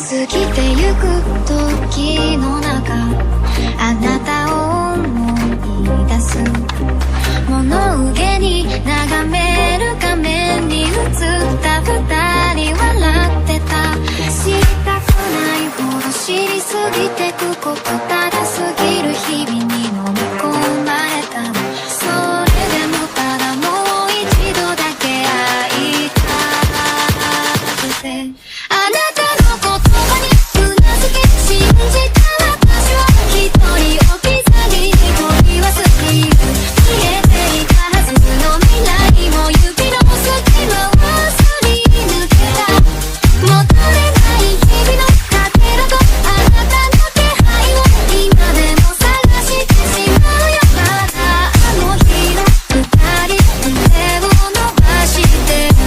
過ぎてゆく時の中あなたを思い出す物憂げに眺める画面に映った二人笑ってた知りたくないほど知りすぎてくことただ過ぎる日々に飲み込まれたのそれでもただもう一度だけ会いたくてあなたの言葉にうなずき信じた私は一人置き去りに取り忘れる消えていたはずの未来も指の隙間をすり抜けた戻れない日々のかけらとあなたの気配を今でも探してしまうよまだあの日の二人手を伸ばしてる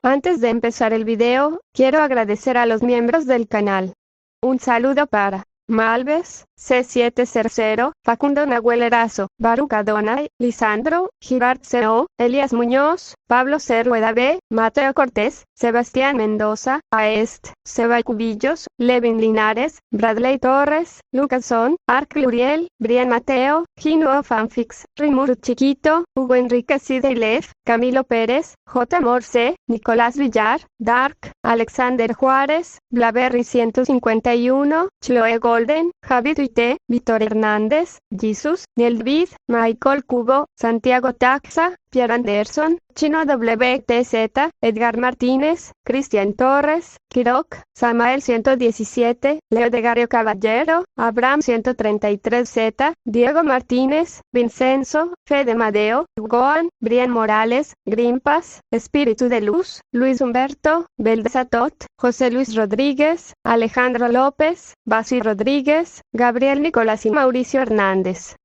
Antes de empezar el video, quiero agradecer a los miembros del canal. Un saludo para Malves, C700, Facundo Nahuel Erazo, Baruch Adonai, Lisandro, Girard CO, Elías Muñoz, Pablo C. Rueda B, Mateo Cortés, Sebastián Mendoza, Aest, Seba Cubillos, Levin Linares, Bradley Torres, Lucas Son, Arc Luriel, Brian Mateo, Gino Fanfix, Rimuru Chiquito, Hugo Enrique Sideilef, Camilo Pérez, J. Morse, Nicolás Villar, Dark, Alexander Juárez, Blaberry 151, Chloe Golden, Javi Tuité, Víctor Hernández, Jesus, Niel Vid, Michael Cubo, Santiago Taxa, Pierre Anderson, Chino WTZ, Edgar Martínez, Cristian Torres, Kirok, Samael 117, Leo de Gario Caballero, Abraham 133Z, Diego Martínez, Vincenzo, Fede Madeo, Goan, Brian Morales, Grimpas, Espíritu de Luz, Luis Humberto, Beldesatot, José Luis Rodríguez, Alejandro López, Basi Rodríguez, Gabriel Nicolás y Mauricio Hernández.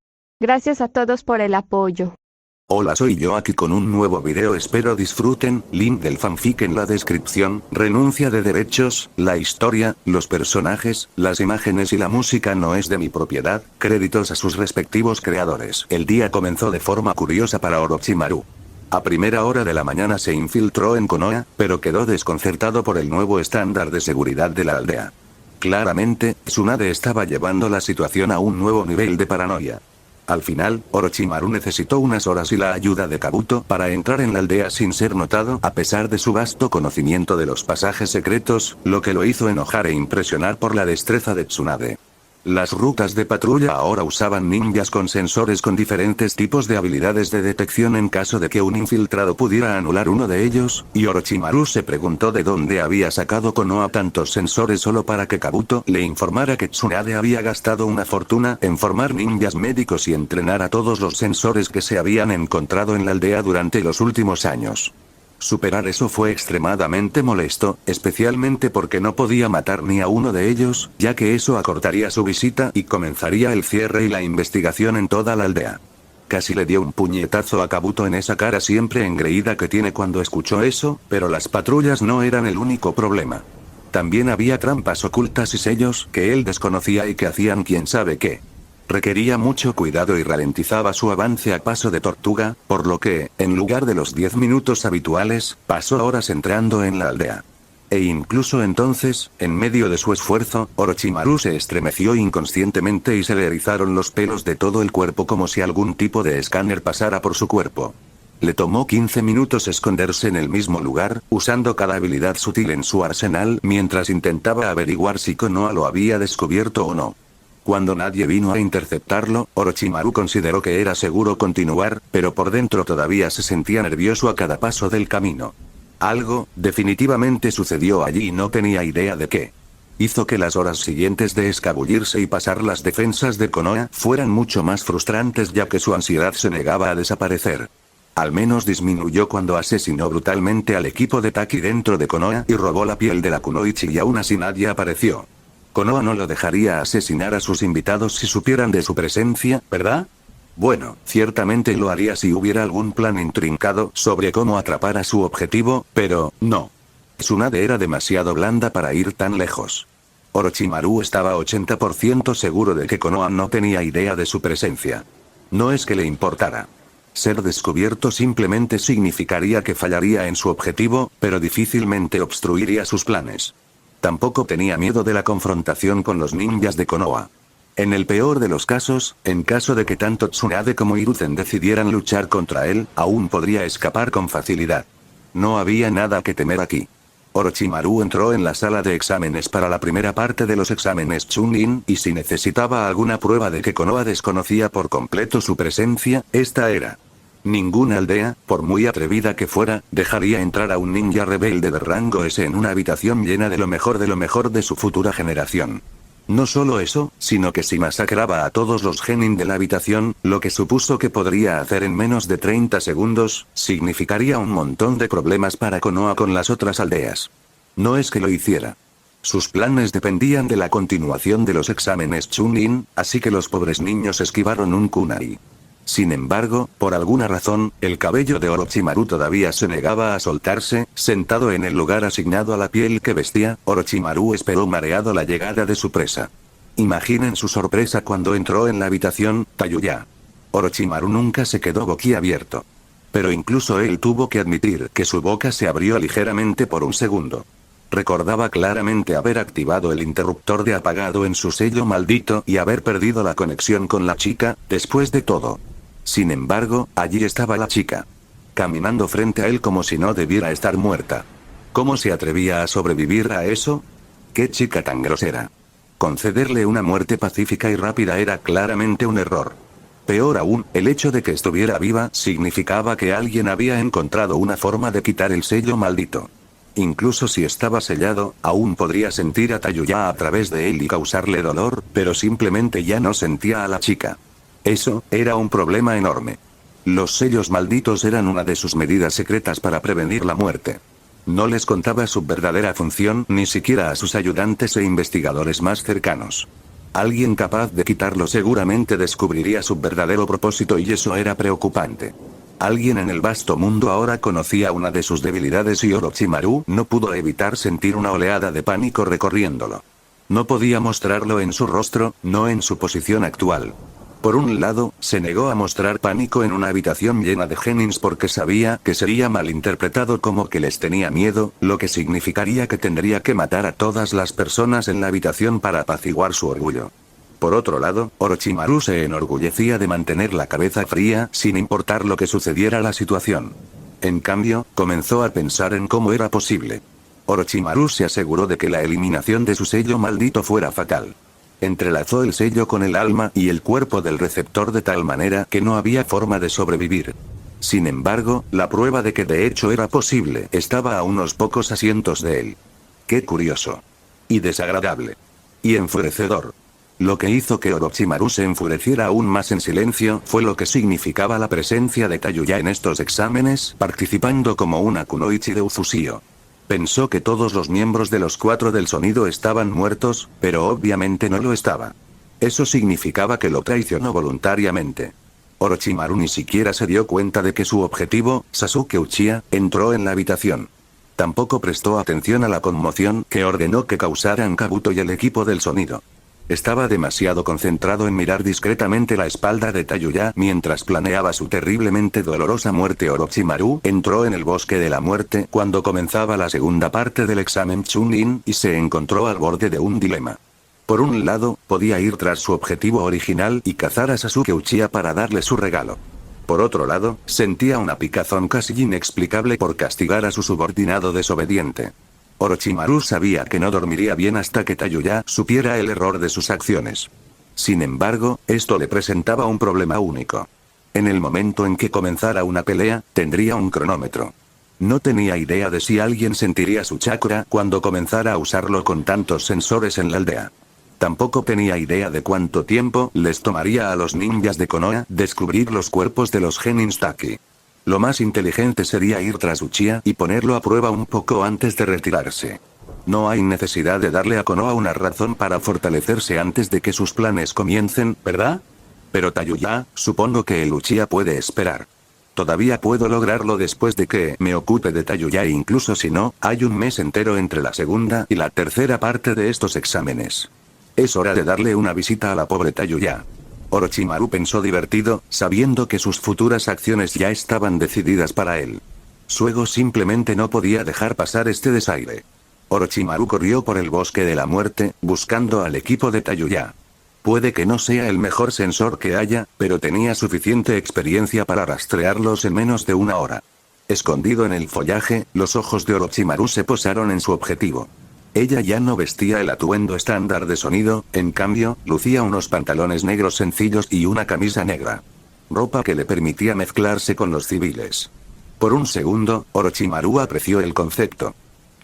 Gracias a todos por el apoyo. Hola, soy yo aquí con un nuevo video, espero disfruten, link del fanfic en la descripción, renuncia de derechos, la historia, los personajes, las imágenes y la música no es de mi propiedad, créditos a sus respectivos creadores. El día comenzó de forma curiosa para Orochimaru. A primera hora de la mañana se infiltró en Konoha, pero quedó desconcertado por el nuevo estándar de seguridad de la aldea. Claramente, Tsunade estaba llevando la situación a un nuevo nivel de paranoia. Al final, Orochimaru necesitó unas horas y la ayuda de Kabuto para entrar en la aldea sin ser notado a pesar de su vasto conocimiento de los pasajes secretos, lo que lo hizo enojar e impresionar por la destreza de Tsunade. Las rutas de patrulla ahora usaban ninjas con sensores con diferentes tipos de habilidades de detección en caso de que un infiltrado pudiera anular uno de ellos, y Orochimaru se preguntó de dónde había sacado Konoha tantos sensores solo para que Kabuto le informara que Tsunade había gastado una fortuna en formar ninjas médicos y entrenar a todos los sensores que se habían encontrado en la aldea durante los últimos años. Superar eso fue extremadamente molesto, especialmente porque no podía matar ni a uno de ellos, ya que eso acortaría su visita y comenzaría el cierre y la investigación en toda la aldea. Casi le dio un puñetazo a Kabuto en esa cara siempre engreída que tiene cuando escuchó eso, pero las patrullas no eran el único problema. También había trampas ocultas y sellos que él desconocía y que hacían quién sabe qué. Requería mucho cuidado y ralentizaba su avance a paso de tortuga, por lo que, en lugar de los 10 minutos habituales, pasó horas entrando en la aldea. E incluso entonces, en medio de su esfuerzo, Orochimaru se estremeció inconscientemente y se le erizaron los pelos de todo el cuerpo como si algún tipo de escáner pasara por su cuerpo. Le tomó 15 minutos esconderse en el mismo lugar, usando cada habilidad sutil en su arsenal mientras intentaba averiguar si Konoha lo había descubierto o no. Cuando nadie vino a interceptarlo, Orochimaru consideró que era seguro continuar, pero por dentro todavía se sentía nervioso a cada paso del camino. Algo, definitivamente sucedió allí y no tenía idea de qué. Hizo que las horas siguientes de escabullirse y pasar las defensas de Konoha fueran mucho más frustrantes ya que su ansiedad se negaba a desaparecer. Al menos disminuyó cuando asesinó brutalmente al equipo de Taki dentro de Konoha y robó la piel de la Kunoichi y aún así nadie apareció. Konoha no lo dejaría asesinar a sus invitados si supieran de su presencia, ¿verdad? Bueno, ciertamente lo haría si hubiera algún plan intrincado sobre cómo atrapar a su objetivo, pero, no. Tsunade era demasiado blanda para ir tan lejos. Orochimaru estaba 80% seguro de que Konoha no tenía idea de su presencia. No es que le importara. Ser descubierto simplemente significaría que fallaría en su objetivo, pero difícilmente obstruiría sus planes. Tampoco tenía miedo de la confrontación con los ninjas de Konoha. En el peor de los casos, en caso de que tanto Tsunade como Hiruzen decidieran luchar contra él, aún podría escapar con facilidad. No había nada que temer aquí. Orochimaru entró en la sala de exámenes para la primera parte de los exámenes Chunin, y si necesitaba alguna prueba de que Konoha desconocía por completo su presencia, esta era. Ninguna aldea, por muy atrevida que fuera, dejaría entrar a un ninja rebelde de rango S en una habitación llena de lo mejor de su futura generación. No solo eso, sino que si masacraba a todos los genin de la habitación, lo que supuso que podría hacer en menos de 30 segundos, significaría un montón de problemas para Konoha con las otras aldeas. No es que lo hiciera. Sus planes dependían de la continuación de los exámenes Chunin, así que los pobres niños esquivaron un kunai. Sin embargo, por alguna razón, el cabello de Orochimaru todavía se negaba a soltarse. Sentado en el lugar asignado a la piel que vestía, Orochimaru esperó mareado la llegada de su presa. Imaginen su sorpresa cuando entró en la habitación, Tayuya. Orochimaru nunca se quedó boquiabierto. Pero incluso él tuvo que admitir que su boca se abrió ligeramente por un segundo. Recordaba claramente haber activado el interruptor de apagado en su sello maldito y haber perdido la conexión con la chica, después de todo. Sin embargo, allí estaba la chica. Caminando frente a él como si no debiera estar muerta. ¿Cómo se atrevía a sobrevivir a eso? ¡Qué chica tan grosera! Concederle una muerte pacífica y rápida era claramente un error. Peor aún, el hecho de que estuviera viva significaba que alguien había encontrado una forma de quitar el sello maldito. Incluso si estaba sellado, aún podría sentir a Tayuya a través de él y causarle dolor, pero simplemente ya no sentía a la chica. Eso era un problema enorme. Los sellos malditos eran una de sus medidas secretas para prevenir la muerte. No les contaba su verdadera función ni siquiera a sus ayudantes e investigadores más cercanos. Alguien capaz de quitarlo seguramente descubriría su verdadero propósito y eso era preocupante. Alguien en el vasto mundo ahora conocía una de sus debilidades y Orochimaru no pudo evitar sentir una oleada de pánico recorriéndolo. No podía mostrarlo en su rostro, no en su posición actual. Por un lado, se negó a mostrar pánico en una habitación llena de genins porque sabía que sería malinterpretado como que les tenía miedo, lo que significaría que tendría que matar a todas las personas en la habitación para apaciguar su orgullo. Por otro lado, Orochimaru se enorgullecía de mantener la cabeza fría sin importar lo que sucediera la situación. En cambio, comenzó a pensar en cómo era posible. Orochimaru se aseguró de que la eliminación de su sello maldito fuera fatal. Entrelazó el sello con el alma y el cuerpo del receptor de tal manera que no había forma de sobrevivir. Sin embargo, la prueba de que de hecho era posible estaba a unos pocos asientos de él. Qué curioso. Y desagradable. Y enfurecedor. Lo que hizo que Orochimaru se enfureciera aún más en silencio fue lo que significaba la presencia de Tayuya en estos exámenes, participando como una kunoichi de Uzusio. Pensó que todos los miembros de los 4 del sonido estaban muertos, pero obviamente no lo estaba. Eso significaba que lo traicionó voluntariamente. Orochimaru ni siquiera se dio cuenta de que su objetivo, Sasuke Uchiha, entró en la habitación. Tampoco prestó atención a la conmoción que ordenó que causaran Kabuto y el equipo del sonido. Estaba demasiado concentrado en mirar discretamente la espalda de Tayuya mientras planeaba su terriblemente dolorosa muerte. Orochimaru entró en el bosque de la muerte cuando comenzaba la segunda parte del examen Chunin y se encontró al borde de un dilema. Por un lado, podía ir tras su objetivo original y cazar a Sasuke Uchiha para darle su regalo. Por otro lado, sentía una picazón casi inexplicable por castigar a su subordinado desobediente. Orochimaru sabía que no dormiría bien hasta que Tayuya supiera el error de sus acciones. Sin embargo, esto le presentaba un problema único. En el momento en que comenzara una pelea, tendría un cronómetro. No tenía idea de si alguien sentiría su chakra cuando comenzara a usarlo con tantos sensores en la aldea. Tampoco tenía idea de cuánto tiempo les tomaría a los ninjas de Konoha descubrir los cuerpos de los genins Taki. Lo más inteligente sería ir tras Uchiha y ponerlo a prueba un poco antes de retirarse. No hay necesidad de darle a Konoha una razón para fortalecerse antes de que sus planes comiencen, ¿verdad? Pero Tayuya, supongo que el Uchiha puede esperar. Todavía puedo lograrlo después de que me ocupe de Tayuya e incluso si no, hay un mes entero entre la segunda y la tercera parte de estos exámenes. Es hora de darle una visita a la pobre Tayuya. Orochimaru pensó divertido, sabiendo que sus futuras acciones ya estaban decididas para él. Su ego simplemente no podía dejar pasar este desaire. Orochimaru corrió por el bosque de la muerte, buscando al equipo de Tayuya. Puede que no sea el mejor sensor que haya, pero tenía suficiente experiencia para rastrearlos en menos de una hora. Escondido en el follaje, los ojos de Orochimaru se posaron en su objetivo. Ella ya no vestía el atuendo estándar de sonido, en cambio, lucía unos pantalones negros sencillos y una camisa negra. Ropa que le permitía mezclarse con los civiles. Por un segundo, Orochimaru apreció el concepto.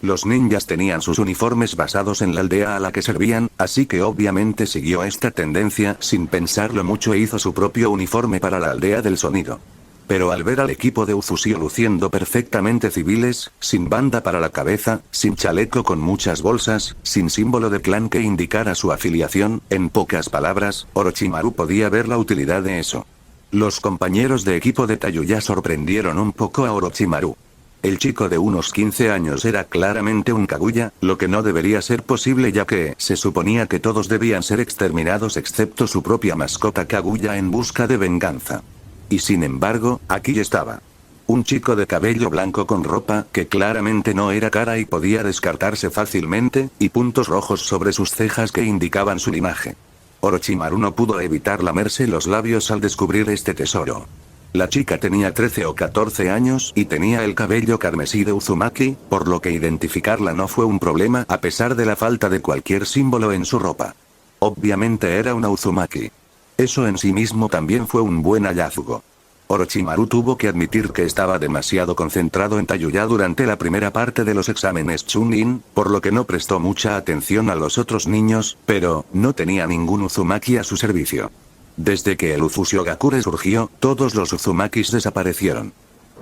Los ninjas tenían sus uniformes basados en la aldea a la que servían, así que obviamente siguió esta tendencia sin pensarlo mucho e hizo su propio uniforme para la aldea del sonido. Pero al ver al equipo de Uzusio luciendo perfectamente civiles, sin banda para la cabeza, sin chaleco con muchas bolsas, sin símbolo de clan que indicara su afiliación, en pocas palabras, Orochimaru podía ver la utilidad de eso. Los compañeros de equipo de Tayuya sorprendieron un poco a Orochimaru. El chico de unos 15 años era claramente un Kaguya, lo que no debería ser posible ya que se suponía que todos debían ser exterminados excepto su propia mascota Kaguya en busca de venganza. Y sin embargo, aquí estaba. Un chico de cabello blanco con ropa que claramente no era cara y podía descartarse fácilmente, y puntos rojos sobre sus cejas que indicaban su linaje. Orochimaru no pudo evitar lamerse los labios al descubrir este tesoro. La chica tenía 13 o 14 años y tenía el cabello carmesí de Uzumaki, por lo que identificarla no fue un problema a pesar de la falta de cualquier símbolo en su ropa. Obviamente era una Uzumaki. Eso en sí mismo también fue un buen hallazgo. Orochimaru tuvo que admitir que estaba demasiado concentrado en Tayuya durante la primera parte de los exámenes Chunin, por lo que no prestó mucha atención a los otros niños, pero no tenía ningún Uzumaki a su servicio. Desde que el Uzusio Gakure surgió, todos los Uzumakis desaparecieron.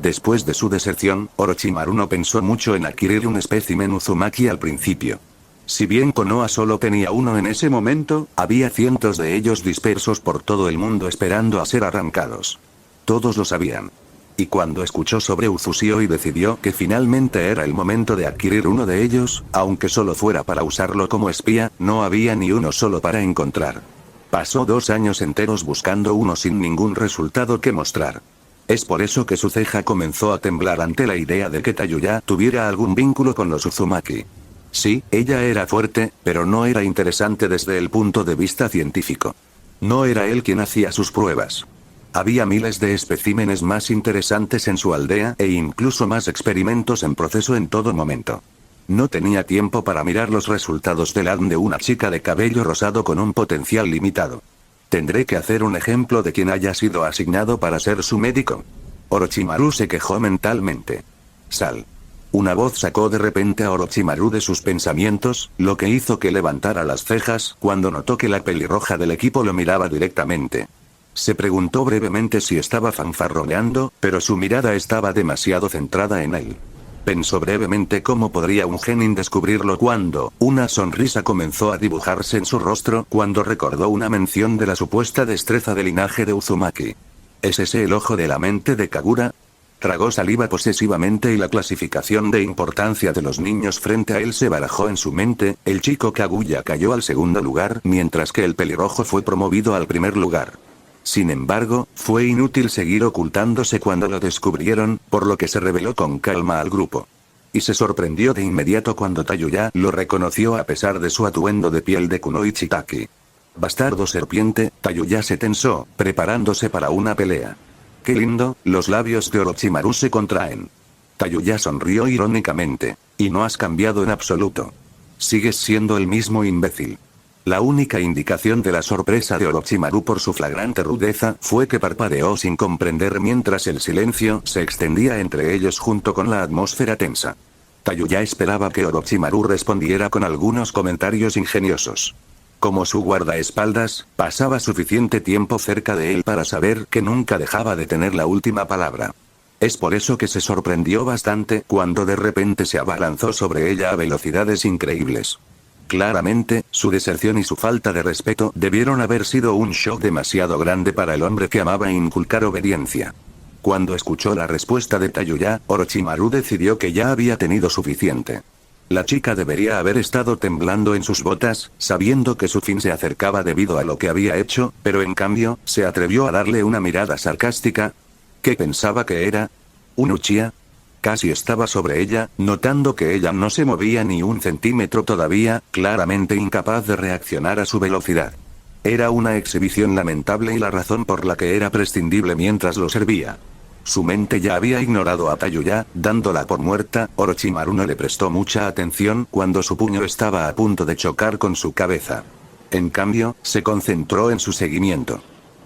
Después de su deserción, Orochimaru no pensó mucho en adquirir un espécimen Uzumaki al principio. Si bien Konoha solo tenía uno en ese momento, había cientos de ellos dispersos por todo el mundo esperando a ser arrancados. Todos lo sabían. Y cuando escuchó sobre Uzusio y decidió que finalmente era el momento de adquirir uno de ellos, aunque solo fuera para usarlo como espía, no había ni uno solo para encontrar. Pasó 2 años enteros buscando uno sin ningún resultado que mostrar. Es por eso que su ceja comenzó a temblar ante la idea de que Tayuya tuviera algún vínculo con los Uzumaki. Sí, ella era fuerte, pero no era interesante desde el punto de vista científico. No era él quien hacía sus pruebas. Había miles de especímenes más interesantes en su aldea e incluso más experimentos en proceso en todo momento. No tenía tiempo para mirar los resultados del ADN de una chica de cabello rosado con un potencial limitado. ¿Tendré que hacer un ejemplo de quien haya sido asignado para ser su médico? Orochimaru se quejó mentalmente. Sal. Una voz sacó de repente a Orochimaru de sus pensamientos, lo que hizo que levantara las cejas cuando notó que la pelirroja del equipo lo miraba directamente. Se preguntó brevemente si estaba fanfarroneando, pero su mirada estaba demasiado centrada en él. Pensó brevemente cómo podría un genin descubrirlo cuando una sonrisa comenzó a dibujarse en su rostro cuando recordó una mención de la supuesta destreza del linaje de Uzumaki. ¿Es ese el ojo de la mente de Kagura? Tragó saliva posesivamente y la clasificación de importancia de los niños frente a él se barajó en su mente. El chico Kaguya cayó al segundo lugar, mientras que el pelirrojo fue promovido al primer lugar. Sin embargo, fue inútil seguir ocultándose cuando lo descubrieron, por lo que se reveló con calma al grupo. Y se sorprendió de inmediato cuando Tayuya lo reconoció a pesar de su atuendo de piel de Kunoichi Chitaki. Bastardo serpiente, Tayuya se tensó, preparándose para una pelea. ¡Qué lindo! Los labios de Orochimaru se contraen. Tayuya sonrió irónicamente. Y no has cambiado en absoluto. Sigues siendo el mismo imbécil. La única indicación de la sorpresa de Orochimaru por su flagrante rudeza fue que parpadeó sin comprender mientras el silencio se extendía entre ellos junto con la atmósfera tensa. Tayuya esperaba que Orochimaru respondiera con algunos comentarios ingeniosos. Como su guardaespaldas, pasaba suficiente tiempo cerca de él para saber que nunca dejaba de tener la última palabra. Es por eso que se sorprendió bastante cuando de repente se abalanzó sobre ella a velocidades increíbles. Claramente, su deserción y su falta de respeto debieron haber sido un shock demasiado grande para el hombre que amaba inculcar obediencia. Cuando escuchó la respuesta de Tayuya, Orochimaru decidió que ya había tenido suficiente. La chica debería haber estado temblando en sus botas, sabiendo que su fin se acercaba debido a lo que había hecho, pero en cambio, se atrevió a darle una mirada sarcástica. ¿Qué pensaba que era? ¿Un Uchiha? Casi estaba sobre ella, notando que ella no se movía ni un centímetro todavía, claramente incapaz de reaccionar a su velocidad. Era una exhibición lamentable y la razón por la que era prescindible mientras lo servía. Su mente ya había ignorado a Tayuya, dándola por muerta. Orochimaru no le prestó mucha atención cuando su puño estaba a punto de chocar con su cabeza. En cambio, se concentró en su seguimiento.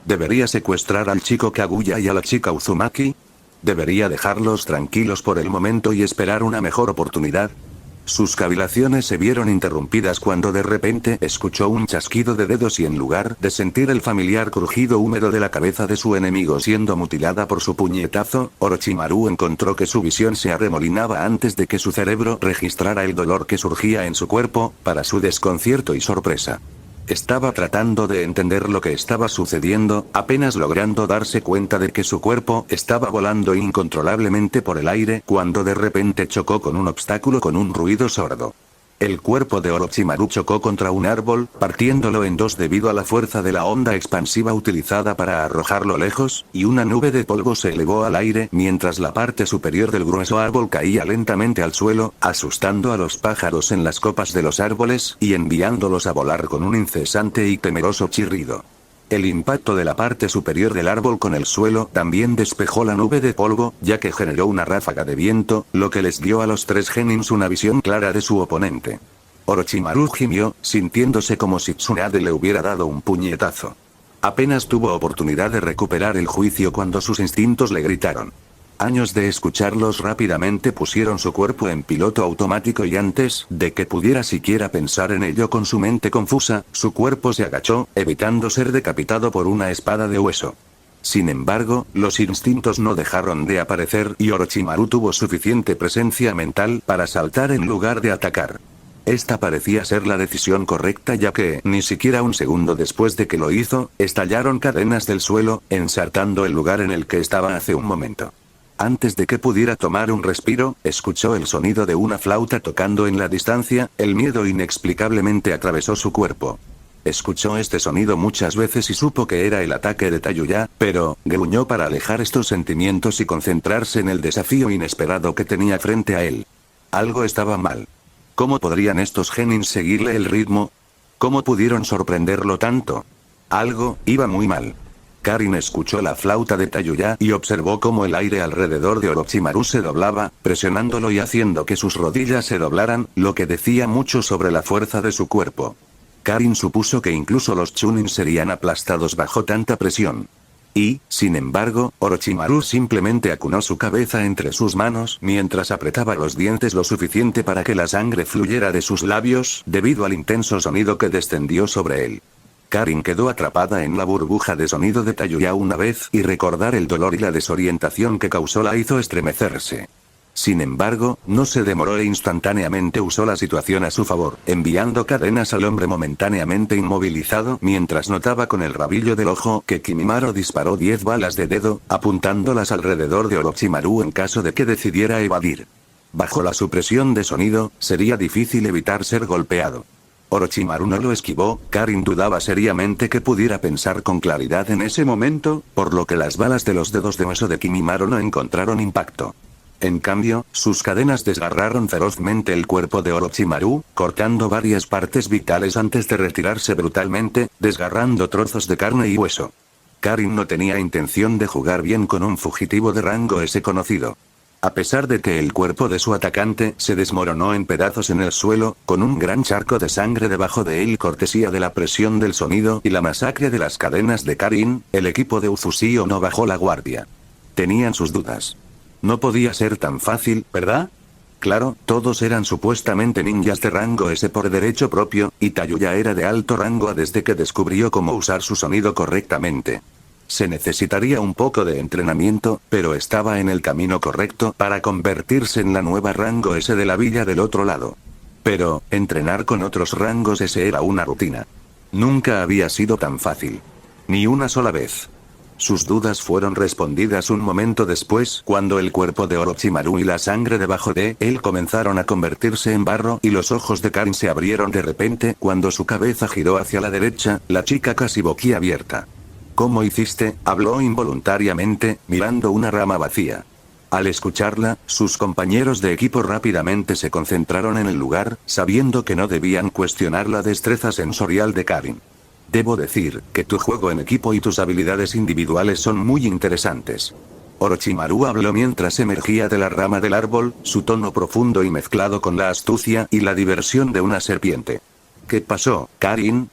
¿Debería secuestrar al chico Kaguya y a la chica Uzumaki? ¿Debería dejarlos tranquilos por el momento y esperar una mejor oportunidad? Sus cavilaciones se vieron interrumpidas cuando de repente escuchó un chasquido de dedos y en lugar de sentir el familiar crujido húmedo de la cabeza de su enemigo siendo mutilada por su puñetazo, Orochimaru encontró que su visión se arremolinaba antes de que su cerebro registrara el dolor que surgía en su cuerpo, para su desconcierto y sorpresa. Estaba tratando de entender lo que estaba sucediendo, apenas logrando darse cuenta de que su cuerpo estaba volando incontrolablemente por el aire cuando de repente chocó con un obstáculo con un ruido sordo. El cuerpo de Orochimaru chocó contra un árbol, partiéndolo en dos debido a la fuerza de la onda expansiva utilizada para arrojarlo lejos, y una nube de polvo se elevó al aire mientras la parte superior del grueso árbol caía lentamente al suelo, asustando a los pájaros en las copas de los árboles y enviándolos a volar con un incesante y temeroso chirrido. El impacto de la parte superior del árbol con el suelo también despejó la nube de polvo, ya que generó una ráfaga de viento, lo que les dio a los tres genins una visión clara de su oponente. Orochimaru gimió, sintiéndose como si Tsunade le hubiera dado un puñetazo. Apenas tuvo oportunidad de recuperar el juicio cuando sus instintos le gritaron. Años de escucharlos rápidamente pusieron su cuerpo en piloto automático y antes de que pudiera siquiera pensar en ello con su mente confusa, su cuerpo se agachó, evitando ser decapitado por una espada de hueso. Sin embargo, los instintos no dejaron de aparecer y Orochimaru tuvo suficiente presencia mental para saltar en lugar de atacar. Esta parecía ser la decisión correcta ya que, ni siquiera un segundo después de que lo hizo, estallaron cadenas del suelo, ensartando el lugar en el que estaba hace un momento. Antes de que pudiera tomar un respiro, escuchó el sonido de una flauta tocando en la distancia, el miedo inexplicablemente atravesó su cuerpo. Escuchó este sonido muchas veces y supo que era el ataque de Tayuya, pero, gruñó para alejar estos sentimientos y concentrarse en el desafío inesperado que tenía frente a él. Algo estaba mal. ¿Cómo podrían estos genins seguirle el ritmo? ¿Cómo pudieron sorprenderlo tanto? Algo iba muy mal. Karin escuchó la flauta de Tayuya y observó cómo el aire alrededor de Orochimaru se doblaba, presionándolo y haciendo que sus rodillas se doblaran, lo que decía mucho sobre la fuerza de su cuerpo. Karin supuso que incluso los Chunin serían aplastados bajo tanta presión. Y, sin embargo, Orochimaru simplemente acunó su cabeza entre sus manos mientras apretaba los dientes lo suficiente para que la sangre fluyera de sus labios, debido al intenso sonido que descendió sobre él. Karin quedó atrapada en la burbuja de sonido de Tayuya una vez y recordar el dolor y la desorientación que causó la hizo estremecerse. Sin embargo, no se demoró e instantáneamente usó la situación a su favor, enviando cadenas al hombre momentáneamente inmovilizado mientras notaba con el rabillo del ojo que Kimimaro disparó 10 balas de dedo, apuntándolas alrededor de Orochimaru en caso de que decidiera evadir. Bajo la supresión de sonido, sería difícil evitar ser golpeado. Orochimaru no lo esquivó. Karin dudaba seriamente que pudiera pensar con claridad en ese momento, por lo que las balas de los dedos de hueso de Kimimaro no encontraron impacto. En cambio, sus cadenas desgarraron ferozmente el cuerpo de Orochimaru, cortando varias partes vitales antes de retirarse brutalmente, desgarrando trozos de carne y hueso. Karin no tenía intención de jugar bien con un fugitivo de rango S conocido. A pesar de que el cuerpo de su atacante se desmoronó en pedazos en el suelo, con un gran charco de sangre debajo de él cortesía de la presión del sonido y la masacre de las cadenas de Karin, el equipo de Uzusio no bajó la guardia. Tenían sus dudas. No podía ser tan fácil, ¿verdad? Claro, todos eran supuestamente ninjas de rango S por derecho propio, y Tayuya era de alto rango desde que descubrió cómo usar su sonido correctamente. Se necesitaría un poco de entrenamiento, pero estaba en el camino correcto para convertirse en la nueva rango S de la villa del otro lado. Pero, entrenar con otros rangos S era una rutina. Nunca había sido tan fácil. Ni una sola vez. Sus dudas fueron respondidas un momento después cuando el cuerpo de Orochimaru y la sangre debajo de él comenzaron a convertirse en barro y los ojos de Karin se abrieron de repente cuando su cabeza giró hacia la derecha, la chica casi boquiabierta. ¿Cómo hiciste?, habló involuntariamente, mirando una rama vacía. Al escucharla, sus compañeros de equipo rápidamente se concentraron en el lugar, sabiendo que no debían cuestionar la destreza sensorial de Karin. Debo decir que tu juego en equipo y tus habilidades individuales son muy interesantes. Orochimaru habló mientras emergía de la rama del árbol, su tono profundo y mezclado con la astucia y la diversión de una serpiente. ¿Qué pasó, Karin?,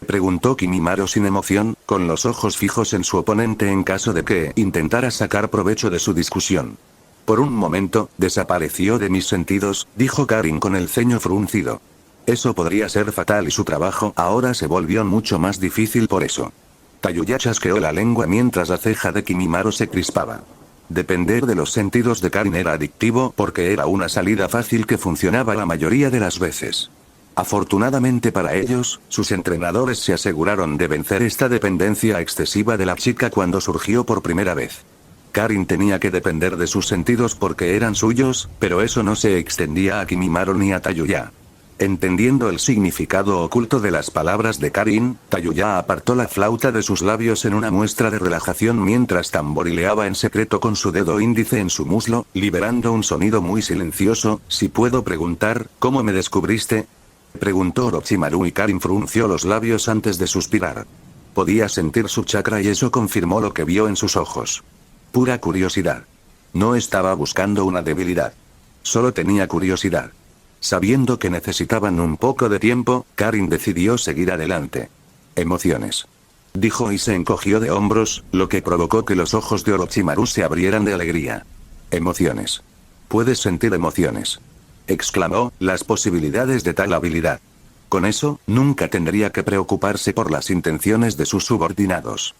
preguntó Kimimaro sin emoción, con los ojos fijos en su oponente en caso de que intentara sacar provecho de su discusión. Por un momento, desapareció de mis sentidos, dijo Karin con el ceño fruncido. Eso podría ser fatal y su trabajo ahora se volvió mucho más difícil por eso. Tayuya chasqueó la lengua mientras la ceja de Kimimaro se crispaba. Depender de los sentidos de Karin era adictivo porque era una salida fácil que funcionaba la mayoría de las veces. Afortunadamente para ellos, sus entrenadores se aseguraron de vencer esta dependencia excesiva de la chica cuando surgió por primera vez. Karin tenía que depender de sus sentidos porque eran suyos, pero eso no se extendía a Kimimaro ni a Tayuya. Entendiendo el significado oculto de las palabras de Karin, Tayuya apartó la flauta de sus labios en una muestra de relajación mientras tamborileaba en secreto con su dedo índice en su muslo, liberando un sonido muy silencioso. Si puedo preguntar, ¿cómo me descubriste?, preguntó Orochimaru y Karin frunció los labios antes de suspirar. Podía sentir su chakra y eso confirmó lo que vio en sus ojos. Pura curiosidad. No estaba buscando una debilidad. Solo tenía curiosidad. Sabiendo que necesitaban un poco de tiempo, Karin decidió seguir adelante. Emociones. Dijo y se encogió de hombros, lo que provocó que los ojos de Orochimaru se abrieran de alegría. Emociones. Puedes sentir emociones. Exclamó, las posibilidades de tal habilidad. Con eso, nunca tendría que preocuparse por las intenciones de sus subordinados.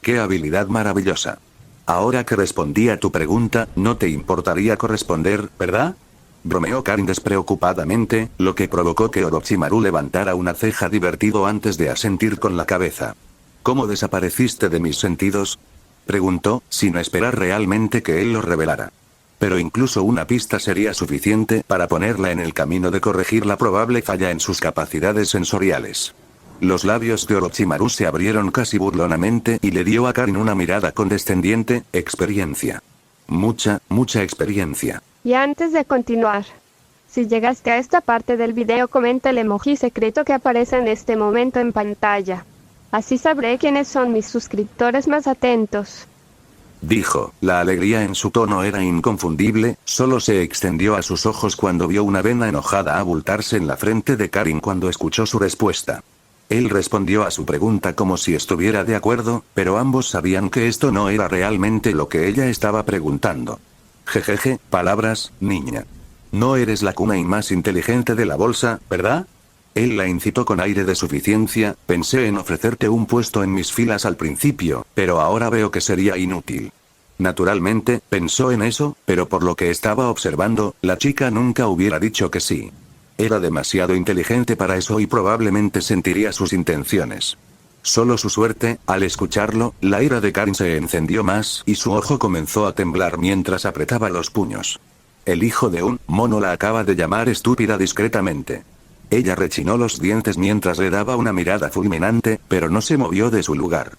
¡Qué habilidad maravillosa! Ahora que respondí a tu pregunta, no te importaría corresponder, ¿verdad?, bromeó Karin despreocupadamente, lo que provocó que Orochimaru levantara una ceja divertido antes de asentir con la cabeza. ¿Cómo desapareciste de mis sentidos?, preguntó, sin esperar realmente que él lo revelara. Pero incluso una pista sería suficiente para ponerla en el camino de corregir la probable falla en sus capacidades sensoriales. Los labios de Orochimaru se abrieron casi burlonamente y le dio a Karin una mirada condescendiente. Experiencia. Mucha experiencia. Y antes de continuar, si llegaste a esta parte del video, comenta el emoji secreto que aparece en este momento en pantalla. Así sabré quiénes son mis suscriptores más atentos. Dijo, la alegría en su tono era inconfundible, solo se extendió a sus ojos cuando vio una vena enojada abultarse en la frente de Karin cuando escuchó su respuesta. Él respondió a su pregunta como si estuviera de acuerdo, pero ambos sabían que esto no era realmente lo que ella estaba preguntando. Jejeje, palabras, niña. No eres la kunai más inteligente de la bolsa, ¿verdad? Él la incitó con aire de suficiencia. Pensé en ofrecerte un puesto en mis filas al principio, pero ahora veo que sería inútil. Naturalmente, pensó en eso, pero por lo que estaba observando, la chica nunca hubiera dicho que sí. Era demasiado inteligente para eso y probablemente sentiría sus intenciones. Solo su suerte, al escucharlo, la ira de Karin se encendió más y su ojo comenzó a temblar mientras apretaba los puños. El hijo de un mono la acaba de llamar estúpida discretamente. Ella rechinó los dientes mientras le daba una mirada fulminante, pero no se movió de su lugar.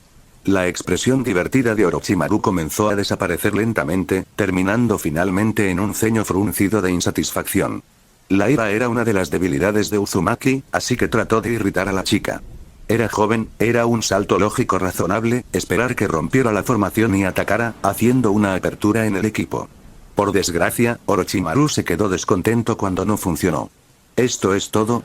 La expresión divertida de Orochimaru comenzó a desaparecer lentamente, terminando finalmente en un ceño fruncido de insatisfacción. La ira era una de las debilidades de Uzumaki, así que trató de irritar a la chica. Era joven, era un salto lógico razonable, esperar que rompiera la formación y atacara, haciendo una apertura en el equipo. Por desgracia, Orochimaru se quedó descontento cuando no funcionó. ¿Esto es todo,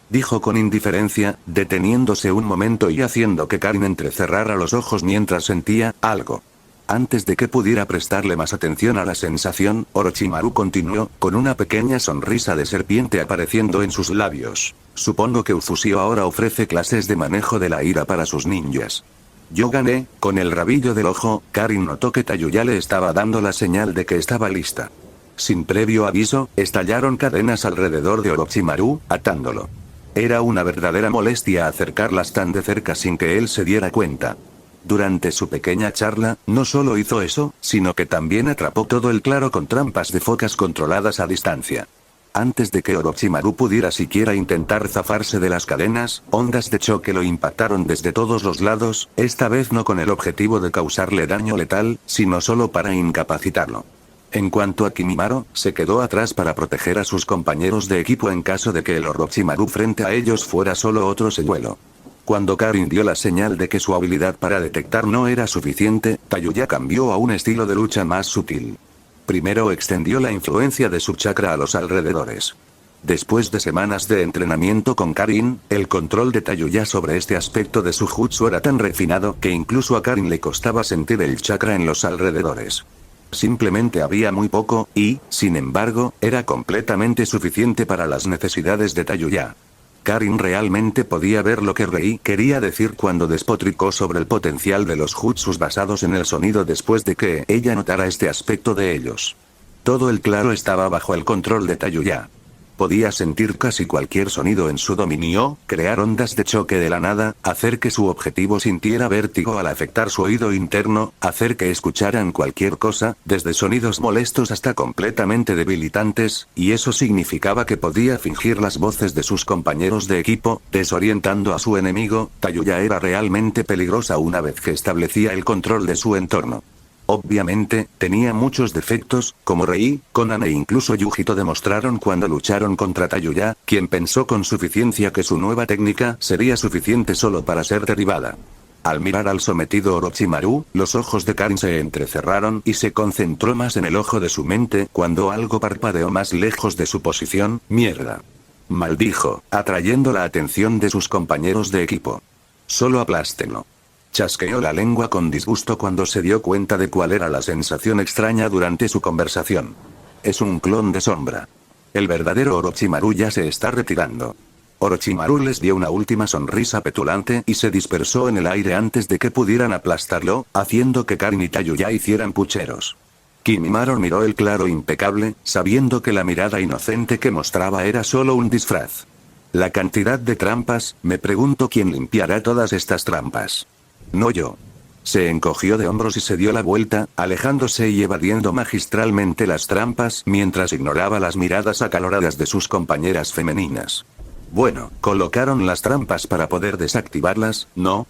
dijo con indiferencia, deteniéndose un momento y haciendo que Karin entrecerrara los ojos mientras sentía algo. Antes de que pudiera prestarle más atención a la sensación, Orochimaru continuó, con una pequeña sonrisa de serpiente apareciendo en sus labios. Supongo que Uzusio ahora ofrece clases de manejo de la ira para sus ninjas. Yo gané. Con el rabillo del ojo, Karin notó que Tayuya le estaba dando la señal de que estaba lista. Sin previo aviso, estallaron cadenas alrededor de Orochimaru, atándolo. Era una verdadera molestia acercarlas tan de cerca sin que él se diera cuenta. Durante su pequeña charla, no solo hizo eso, sino que también atrapó todo el claro con trampas de focas controladas a distancia. Antes de que Orochimaru pudiera siquiera intentar zafarse de las cadenas, ondas de choque lo impactaron desde todos los lados, esta vez no con el objetivo de causarle daño letal, sino solo para incapacitarlo. En cuanto a Kimimaro, se quedó atrás para proteger a sus compañeros de equipo en caso de que el Orochimaru frente a ellos fuera solo otro señuelo. Cuando Karin dio la señal de que su habilidad para detectar no era suficiente, Tayuya cambió a un estilo de lucha más sutil. Primero extendió la influencia de su chakra a los alrededores. Después de semanas de entrenamiento con Karin, el control de Tayuya sobre este aspecto de su jutsu era tan refinado que incluso a Karin le costaba sentir el chakra en los alrededores. Simplemente había muy poco, y, sin embargo, era completamente suficiente para las necesidades de Tayuya. Karin realmente podía ver lo que Rei quería decir cuando despotricó sobre el potencial de los jutsus basados en el sonido después de que ella notara este aspecto de ellos. Todo el claro estaba bajo el control de Tayuya. Podía sentir casi cualquier sonido en su dominio, crear ondas de choque de la nada, hacer que su objetivo sintiera vértigo al afectar su oído interno, hacer que escucharan cualquier cosa, desde sonidos molestos hasta completamente debilitantes, y eso significaba que podía fingir las voces de sus compañeros de equipo, desorientando a su enemigo. Tayuya era realmente peligrosa una vez que establecía el control de su entorno. Obviamente, tenía muchos defectos, como Rei, Konan e incluso Yujito demostraron cuando lucharon contra Tayuya, quien pensó con suficiencia que su nueva técnica sería suficiente solo para ser derribada. Al mirar al sometido Orochimaru, los ojos de Karin se entrecerraron y se concentró más en el ojo de su mente cuando algo parpadeó más lejos de su posición. «Mierda», maldijo, atrayendo la atención de sus compañeros de equipo. «Solo aplástenlo». Chasqueó la lengua con disgusto cuando se dio cuenta de cuál era la sensación extraña durante su conversación. Es un clon de sombra. El verdadero Orochimaru ya se está retirando. Orochimaru les dio una última sonrisa petulante y se dispersó en el aire antes de que pudieran aplastarlo, haciendo que Karin y Tayuya hicieran pucheros. Kimimaro miró el claro impecable, sabiendo que la mirada inocente que mostraba era solo un disfraz. La cantidad de trampas, me pregunto quién limpiará todas estas trampas. No yo. Se encogió de hombros y se dio la vuelta, alejándose y evadiendo magistralmente las trampas mientras ignoraba las miradas acaloradas de sus compañeras femeninas. Bueno, colocaron las trampas para poder desactivarlas, ¿no?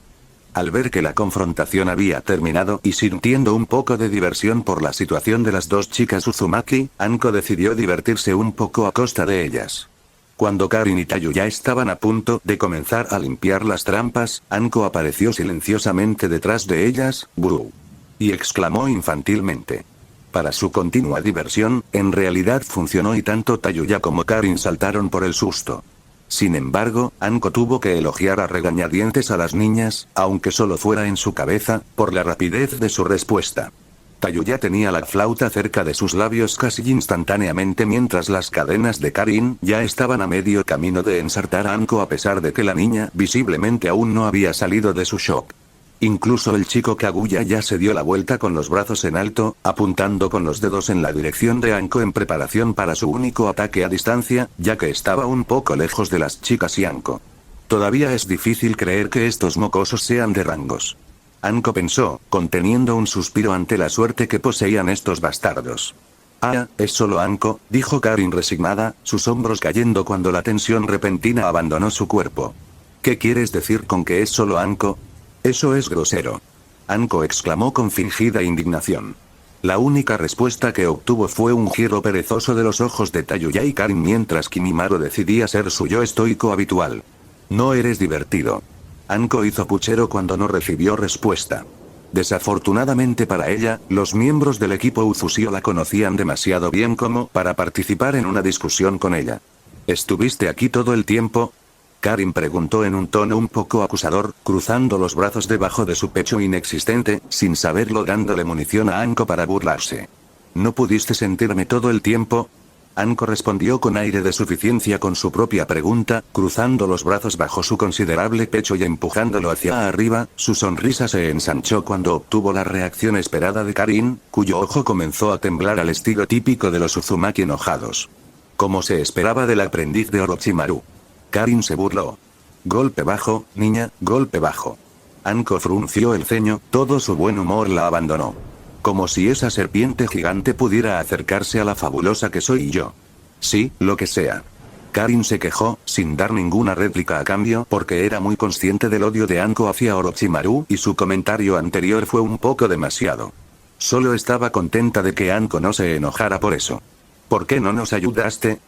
Al ver que la confrontación había terminado y sintiendo un poco de diversión por la situación de las dos chicas Uzumaki, Anko decidió divertirse un poco a costa de ellas. Cuando Karin y Tayuya estaban a punto de comenzar a limpiar las trampas, Anko apareció silenciosamente detrás de ellas, «¡Bru!», y exclamó infantilmente. Para su continua diversión, en realidad funcionó y tanto Tayuya como Karin saltaron por el susto. Sin embargo, Anko tuvo que elogiar a regañadientes a las niñas, aunque solo fuera en su cabeza, por la rapidez de su respuesta. Tayuya tenía la flauta cerca de sus labios casi instantáneamente mientras las cadenas de Karin ya estaban a medio camino de ensartar a Anko a pesar de que la niña visiblemente aún no había salido de su shock. Incluso el chico Kaguya ya se dio la vuelta con los brazos en alto, apuntando con los dedos en la dirección de Anko en preparación para su único ataque a distancia, ya que estaba un poco lejos de las chicas y Anko. Todavía es difícil creer que estos mocosos sean de rangos. Anko pensó, conteniendo un suspiro ante la suerte que poseían estos bastardos. «Ah, es solo Anko», dijo Karin resignada, sus hombros cayendo cuando la tensión repentina abandonó su cuerpo. «¿Qué quieres decir con que es solo Anko? Eso es grosero». Anko exclamó con fingida indignación. La única respuesta que obtuvo fue un giro perezoso de los ojos de Tayuya y Karin mientras Kimimaro decidía ser su yo estoico habitual. «No eres divertido». Anko hizo puchero cuando no recibió respuesta. Desafortunadamente para ella, los miembros del equipo Uzusio la conocían demasiado bien como para participar en una discusión con ella. ¿Estuviste aquí todo el tiempo?, Karin preguntó en un tono un poco acusador, cruzando los brazos debajo de su pecho inexistente, sin saberlo, dándole munición a Anko para burlarse. ¿No pudiste sentirme todo el tiempo? Anko respondió con aire de suficiencia con su propia pregunta, cruzando los brazos bajo su considerable pecho y empujándolo hacia arriba. Su sonrisa se ensanchó cuando obtuvo la reacción esperada de Karin, cuyo ojo comenzó a temblar al estilo típico de los Uzumaki enojados. Como se esperaba del aprendiz de Orochimaru. Karin se burló. «Golpe bajo, niña, golpe bajo». Anko frunció el ceño, todo su buen humor la abandonó. Como si esa serpiente gigante pudiera acercarse a la fabulosa que soy yo. Sí, lo que sea. Karin se quejó, sin dar ninguna réplica a cambio, porque era muy consciente del odio de Anko hacia Orochimaru, y su comentario anterior fue un poco demasiado. Solo estaba contenta de que Anko no se enojara por eso. ¿Por qué no nos ayudaste?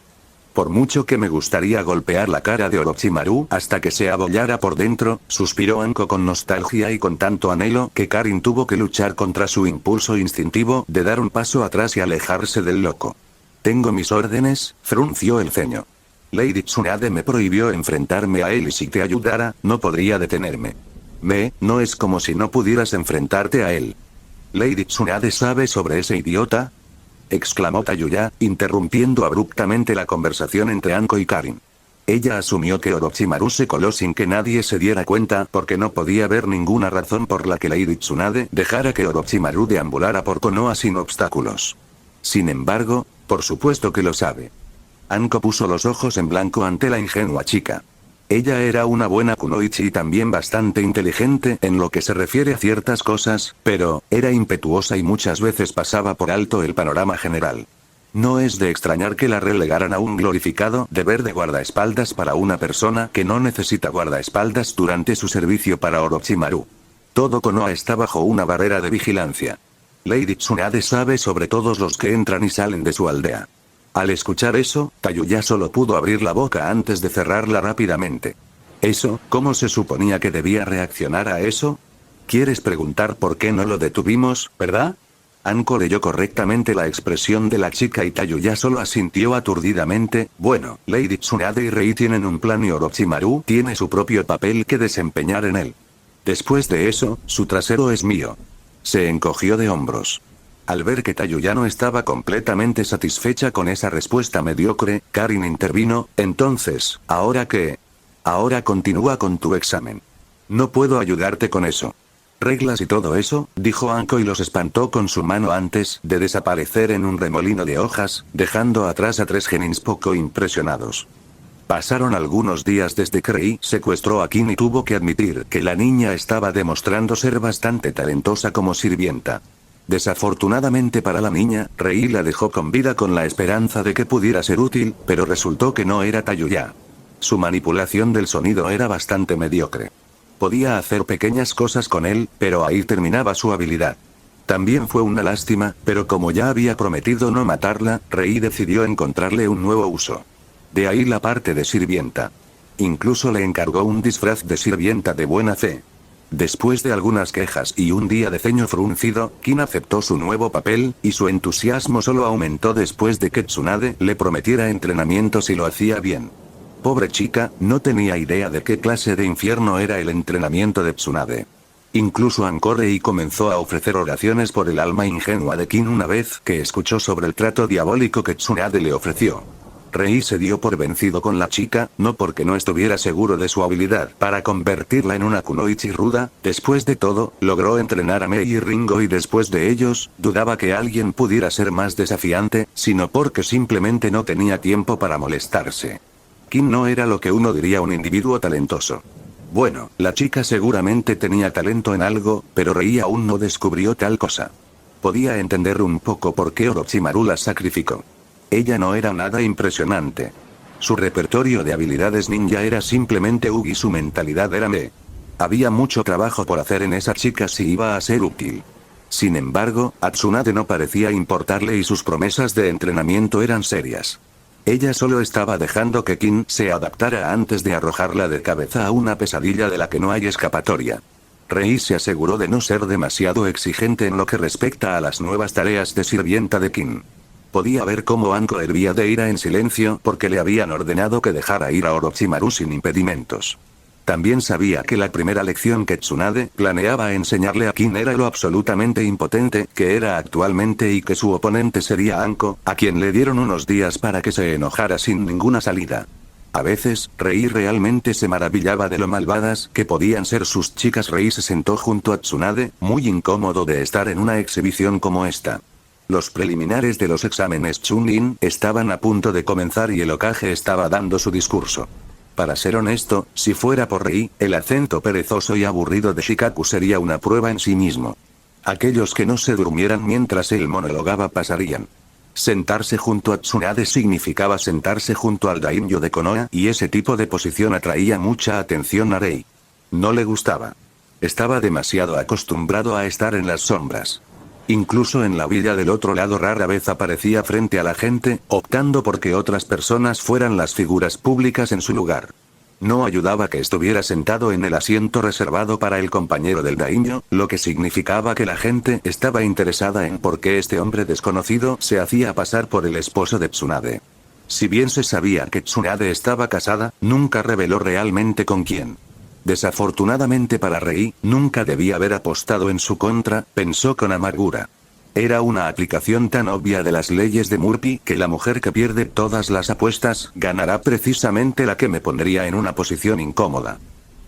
Por mucho que me gustaría golpear la cara de Orochimaru hasta que se abollara por dentro, suspiró Anko con nostalgia y con tanto anhelo que Karin tuvo que luchar contra su impulso instintivo de dar un paso atrás y alejarse del loco. Tengo mis órdenes, frunció el ceño. Lady Tsunade me prohibió enfrentarme a él y si te ayudara, no podría detenerme. No es como si no pudieras enfrentarte a él. ¿Lady Tsunade sabe sobre ese idiota?, exclamó Tayuya, interrumpiendo abruptamente la conversación entre Anko y Karin. Ella asumió que Orochimaru se coló sin que nadie se diera cuenta porque no podía ver ninguna razón por la que Lady Tsunade dejara que Orochimaru deambulara por Konoha sin obstáculos. Sin embargo, por supuesto que lo sabe. Anko puso los ojos en blanco ante la ingenua chica. Ella era una buena kunoichi y también bastante inteligente en lo que se refiere a ciertas cosas, pero, era impetuosa y muchas veces pasaba por alto el panorama general. No es de extrañar que la relegaran a un glorificado deber de guardaespaldas para una persona que no necesita guardaespaldas durante su servicio para Orochimaru. Todo Konoha está bajo una barrera de vigilancia. Lady Tsunade sabe sobre todos los que entran y salen de su aldea. Al escuchar eso, Tayuya solo pudo abrir la boca antes de cerrarla rápidamente. ¿Eso? ¿Cómo se suponía que debía reaccionar a eso? ¿Quieres preguntar por qué no lo detuvimos, verdad? Anko leyó correctamente la expresión de la chica y Tayuya solo asintió aturdidamente. Bueno, Lady Tsunade y Rei tienen un plan y Orochimaru tiene su propio papel que desempeñar en él. Después de eso, su trasero es mío. Se encogió de hombros. Al ver que Tayuya no estaba completamente satisfecha con esa respuesta mediocre, Karin intervino. Entonces, ¿ahora qué? Ahora continúa con tu examen. No puedo ayudarte con eso. Reglas y todo eso, dijo Anko y los espantó con su mano antes de desaparecer en un remolino de hojas, dejando atrás a 3 genins poco impresionados. Pasaron algunos días desde que Rei secuestró a Kin y tuvo que admitir que la niña estaba demostrando ser bastante talentosa como sirvienta. Desafortunadamente para la niña, Rei la dejó con vida con la esperanza de que pudiera ser útil, pero resultó que no era Tayuya. Su manipulación del sonido era bastante mediocre. Podía hacer pequeñas cosas con él, pero ahí terminaba su habilidad. También fue una lástima, pero como ya había prometido no matarla, Rei decidió encontrarle un nuevo uso. De ahí la parte de sirvienta. Incluso le encargó un disfraz de sirvienta de buena fe. Después de algunas quejas y un día de ceño fruncido, Kin aceptó su nuevo papel, y su entusiasmo solo aumentó después de que Tsunade le prometiera entrenamiento si lo hacía bien. Pobre chica, no tenía idea de qué clase de infierno era el entrenamiento de Tsunade. Incluso Anko Rei comenzó a ofrecer oraciones por el alma ingenua de Kin una vez que escuchó sobre el trato diabólico que Tsunade le ofreció. Rei se dio por vencido con la chica, no porque no estuviera seguro de su habilidad para convertirla en una kunoichi ruda. Después de todo, logró entrenar a Mei y Ringo y después de ellos, dudaba que alguien pudiera ser más desafiante, sino porque simplemente no tenía tiempo para molestarse. Kin no era lo que uno diría un individuo talentoso. Bueno, la chica seguramente tenía talento en algo, pero Rei aún no descubrió tal cosa. Podía entender un poco por qué Orochimaru la sacrificó. Ella no era nada impresionante. Su repertorio de habilidades ninja era simplemente Ugi y su mentalidad era me. Había mucho trabajo por hacer en esa chica si iba a ser útil. Sin embargo, a Tsunade no parecía importarle y sus promesas de entrenamiento eran serias. Ella solo estaba dejando que Kin se adaptara antes de arrojarla de cabeza a una pesadilla de la que no hay escapatoria. Rei se aseguró de no ser demasiado exigente en lo que respecta a las nuevas tareas de sirvienta de Kin. Podía ver cómo Anko hervía de ira en silencio porque le habían ordenado que dejara ir a Orochimaru sin impedimentos. También sabía que la primera lección que Tsunade planeaba enseñarle a Kin era lo absolutamente impotente que era actualmente y que su oponente sería Anko, a quien le dieron unos días para que se enojara sin ninguna salida. A veces, Rei realmente se maravillaba de lo malvadas que podían ser sus chicas. Rei se sentó junto a Tsunade, muy incómodo de estar en una exhibición como esta. Los preliminares de los exámenes Chunin estaban a punto de comenzar y el Hokage estaba dando su discurso. Para ser honesto, si fuera por Rei, el acento perezoso y aburrido de Shikaku sería una prueba en sí mismo. Aquellos que no se durmieran mientras él monologaba pasarían. Sentarse junto a Tsunade significaba sentarse junto al daimyo de Konoha, y ese tipo de posición atraía mucha atención a Rei. No le gustaba. Estaba demasiado acostumbrado a estar en las sombras. Incluso en la villa del otro lado rara vez aparecía frente a la gente, optando por que otras personas fueran las figuras públicas en su lugar. No ayudaba que estuviera sentado en el asiento reservado para el compañero del daimyo, lo que significaba que la gente estaba interesada en por qué este hombre desconocido se hacía pasar por el esposo de Tsunade. Si bien se sabía que Tsunade estaba casada, nunca reveló realmente con quién. Desafortunadamente para Rei, nunca debía haber apostado en su contra, pensó con amargura. Era una aplicación tan obvia de las leyes de Murphy que la mujer que pierde todas las apuestas ganará precisamente la que me pondría en una posición incómoda.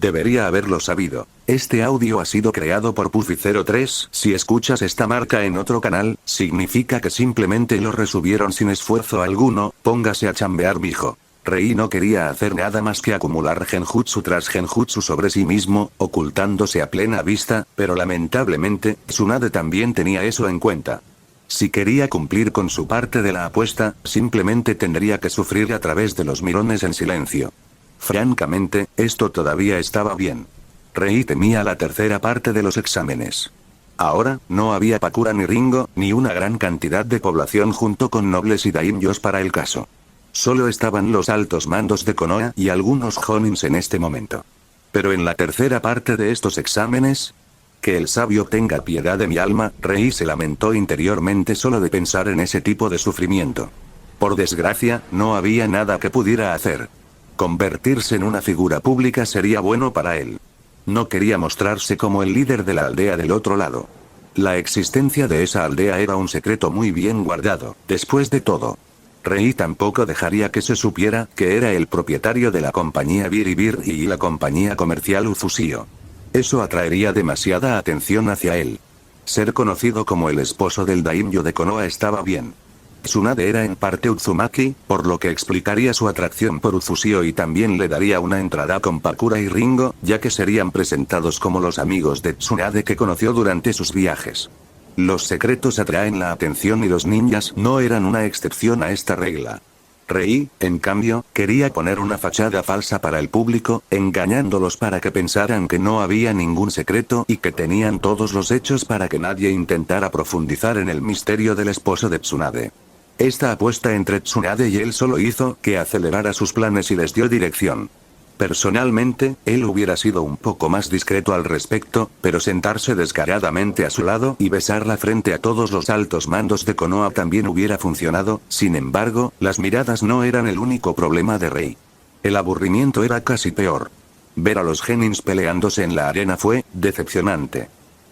Debería haberlo sabido. Este audio ha sido creado por Puffy03. Si escuchas esta marca en otro canal, significa que simplemente lo resubieron sin esfuerzo alguno. Póngase a chambear, mijo. Rei no quería hacer nada más que acumular genjutsu tras genjutsu sobre sí mismo, ocultándose a plena vista, pero lamentablemente, Tsunade también tenía eso en cuenta. Si quería cumplir con su parte de la apuesta, simplemente tendría que sufrir a través de los mirones en silencio. Francamente, esto todavía estaba bien. Rei temía la tercera parte de los exámenes. Ahora, no había Pakura ni Ringo, ni una gran cantidad de población junto con nobles y daimyos para el caso. Solo estaban los altos mandos de Konoha y algunos honins en este momento. Pero en la tercera parte de estos exámenes... Que el sabio tenga piedad de mi alma, Rei se lamentó interiormente solo de pensar en ese tipo de sufrimiento. Por desgracia, no había nada que pudiera hacer. Convertirse en una figura pública sería bueno para él. No quería mostrarse como el líder de la aldea del otro lado. La existencia de esa aldea era un secreto muy bien guardado, después de todo. Rei tampoco dejaría que se supiera que era el propietario de la compañía Biribir y la compañía comercial Uzusio. Eso atraería demasiada atención hacia él. Ser conocido como el esposo del daimyo de Konoha estaba bien. Tsunade era en parte Uzumaki, por lo que explicaría su atracción por Uzusio y también le daría una entrada con Pakura y Ringo, ya que serían presentados como los amigos de Tsunade que conoció durante sus viajes. Los secretos atraen la atención y los ninjas no eran una excepción a esta regla. Rei, en cambio, quería poner una fachada falsa para el público, engañándolos para que pensaran que no había ningún secreto y que tenían todos los hechos para que nadie intentara profundizar en el misterio del esposo de Tsunade. Esta apuesta entre Tsunade y él solo hizo que acelerara sus planes y les dio dirección. Personalmente, él hubiera sido un poco más discreto al respecto, pero sentarse descaradamente a su lado y besarla frente a todos los altos mandos de Konoha también hubiera funcionado. Sin embargo, las miradas no eran el único problema de Rei. El aburrimiento era casi peor. Ver a los genins peleándose en la arena fue decepcionante.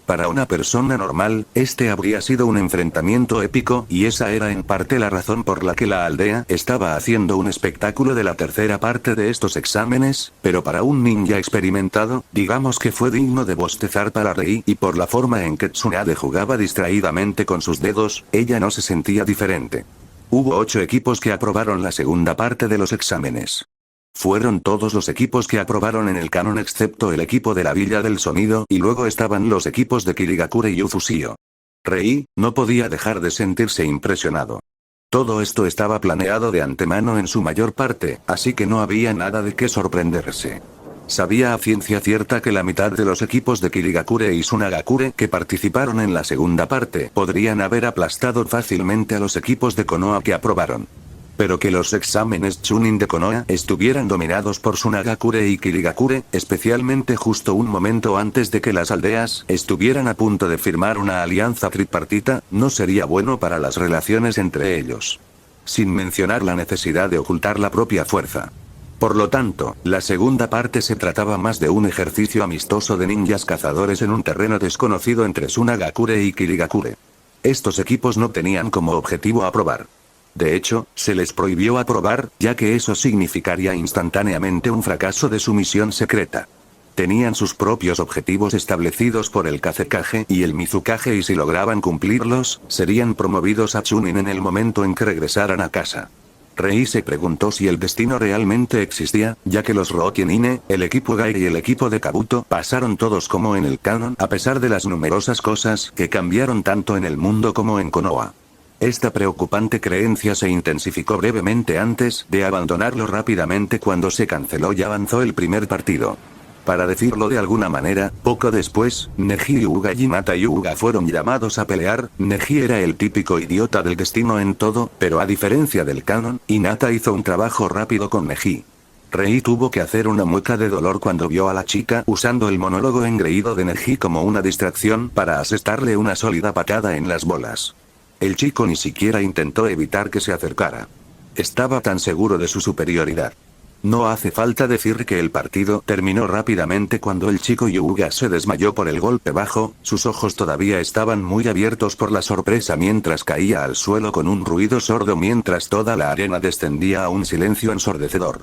Para una persona normal, este habría sido un enfrentamiento épico, y esa era en parte la razón por la que la aldea estaba haciendo un espectáculo de la tercera parte de estos exámenes, pero para un ninja experimentado, digamos que fue digno de bostezar para Rei, y por la forma en que Tsunade jugaba distraídamente con sus dedos, ella no se sentía diferente. Hubo 8 equipos que aprobaron la segunda parte de los exámenes. Fueron todos los equipos que aprobaron en el canon excepto el equipo de la Villa del Sonido y luego estaban los equipos de Kirigakure y Uzusio. Rei no podía dejar de sentirse impresionado. Todo esto estaba planeado de antemano en su mayor parte, así que no había nada de qué sorprenderse. Sabía a ciencia cierta que la mitad de los equipos de Kirigakure y Sunagakure que participaron en la segunda parte podrían haber aplastado fácilmente a los equipos de Konoha que aprobaron. Pero que los exámenes Chunin de Konoha estuvieran dominados por Sunagakure y Kirigakure, especialmente justo un momento antes de que las aldeas estuvieran a punto de firmar una alianza tripartita, no sería bueno para las relaciones entre ellos. Sin mencionar la necesidad de ocultar la propia fuerza. Por lo tanto, la segunda parte se trataba más de un ejercicio amistoso de ninjas cazadores en un terreno desconocido entre Sunagakure y Kirigakure. Estos equipos no tenían como objetivo aprobar. De hecho, se les prohibió aprobar, ya que eso significaría instantáneamente un fracaso de su misión secreta. Tenían sus propios objetivos establecidos por el Kazekage y el Mizukage y si lograban cumplirlos, serían promovidos a Chunin en el momento en que regresaran a casa. Rei se preguntó si el destino realmente existía, ya que los Rokinine, el equipo Gai y el equipo de Kabuto pasaron todos como en el canon a pesar de las numerosas cosas que cambiaron tanto en el mundo como en Konoha. Esta preocupante creencia se intensificó brevemente antes de abandonarlo rápidamente cuando se canceló y avanzó el primer partido. Para decirlo de alguna manera, poco después, Neji Hyuga y Hinata Hyuga fueron llamados a pelear. Neji era el típico idiota del destino en todo, pero a diferencia del canon, Hinata hizo un trabajo rápido con Neji. Rei tuvo que hacer una mueca de dolor cuando vio a la chica usando el monólogo engreído de Neji como una distracción para asestarle una sólida patada en las bolas. El chico ni siquiera intentó evitar que se acercara. Estaba tan seguro de su superioridad. No hace falta decir que el partido terminó rápidamente cuando el chico Hyuga se desmayó por el golpe bajo, sus ojos todavía estaban muy abiertos por la sorpresa mientras caía al suelo con un ruido sordo mientras toda la arena descendía a un silencio ensordecedor.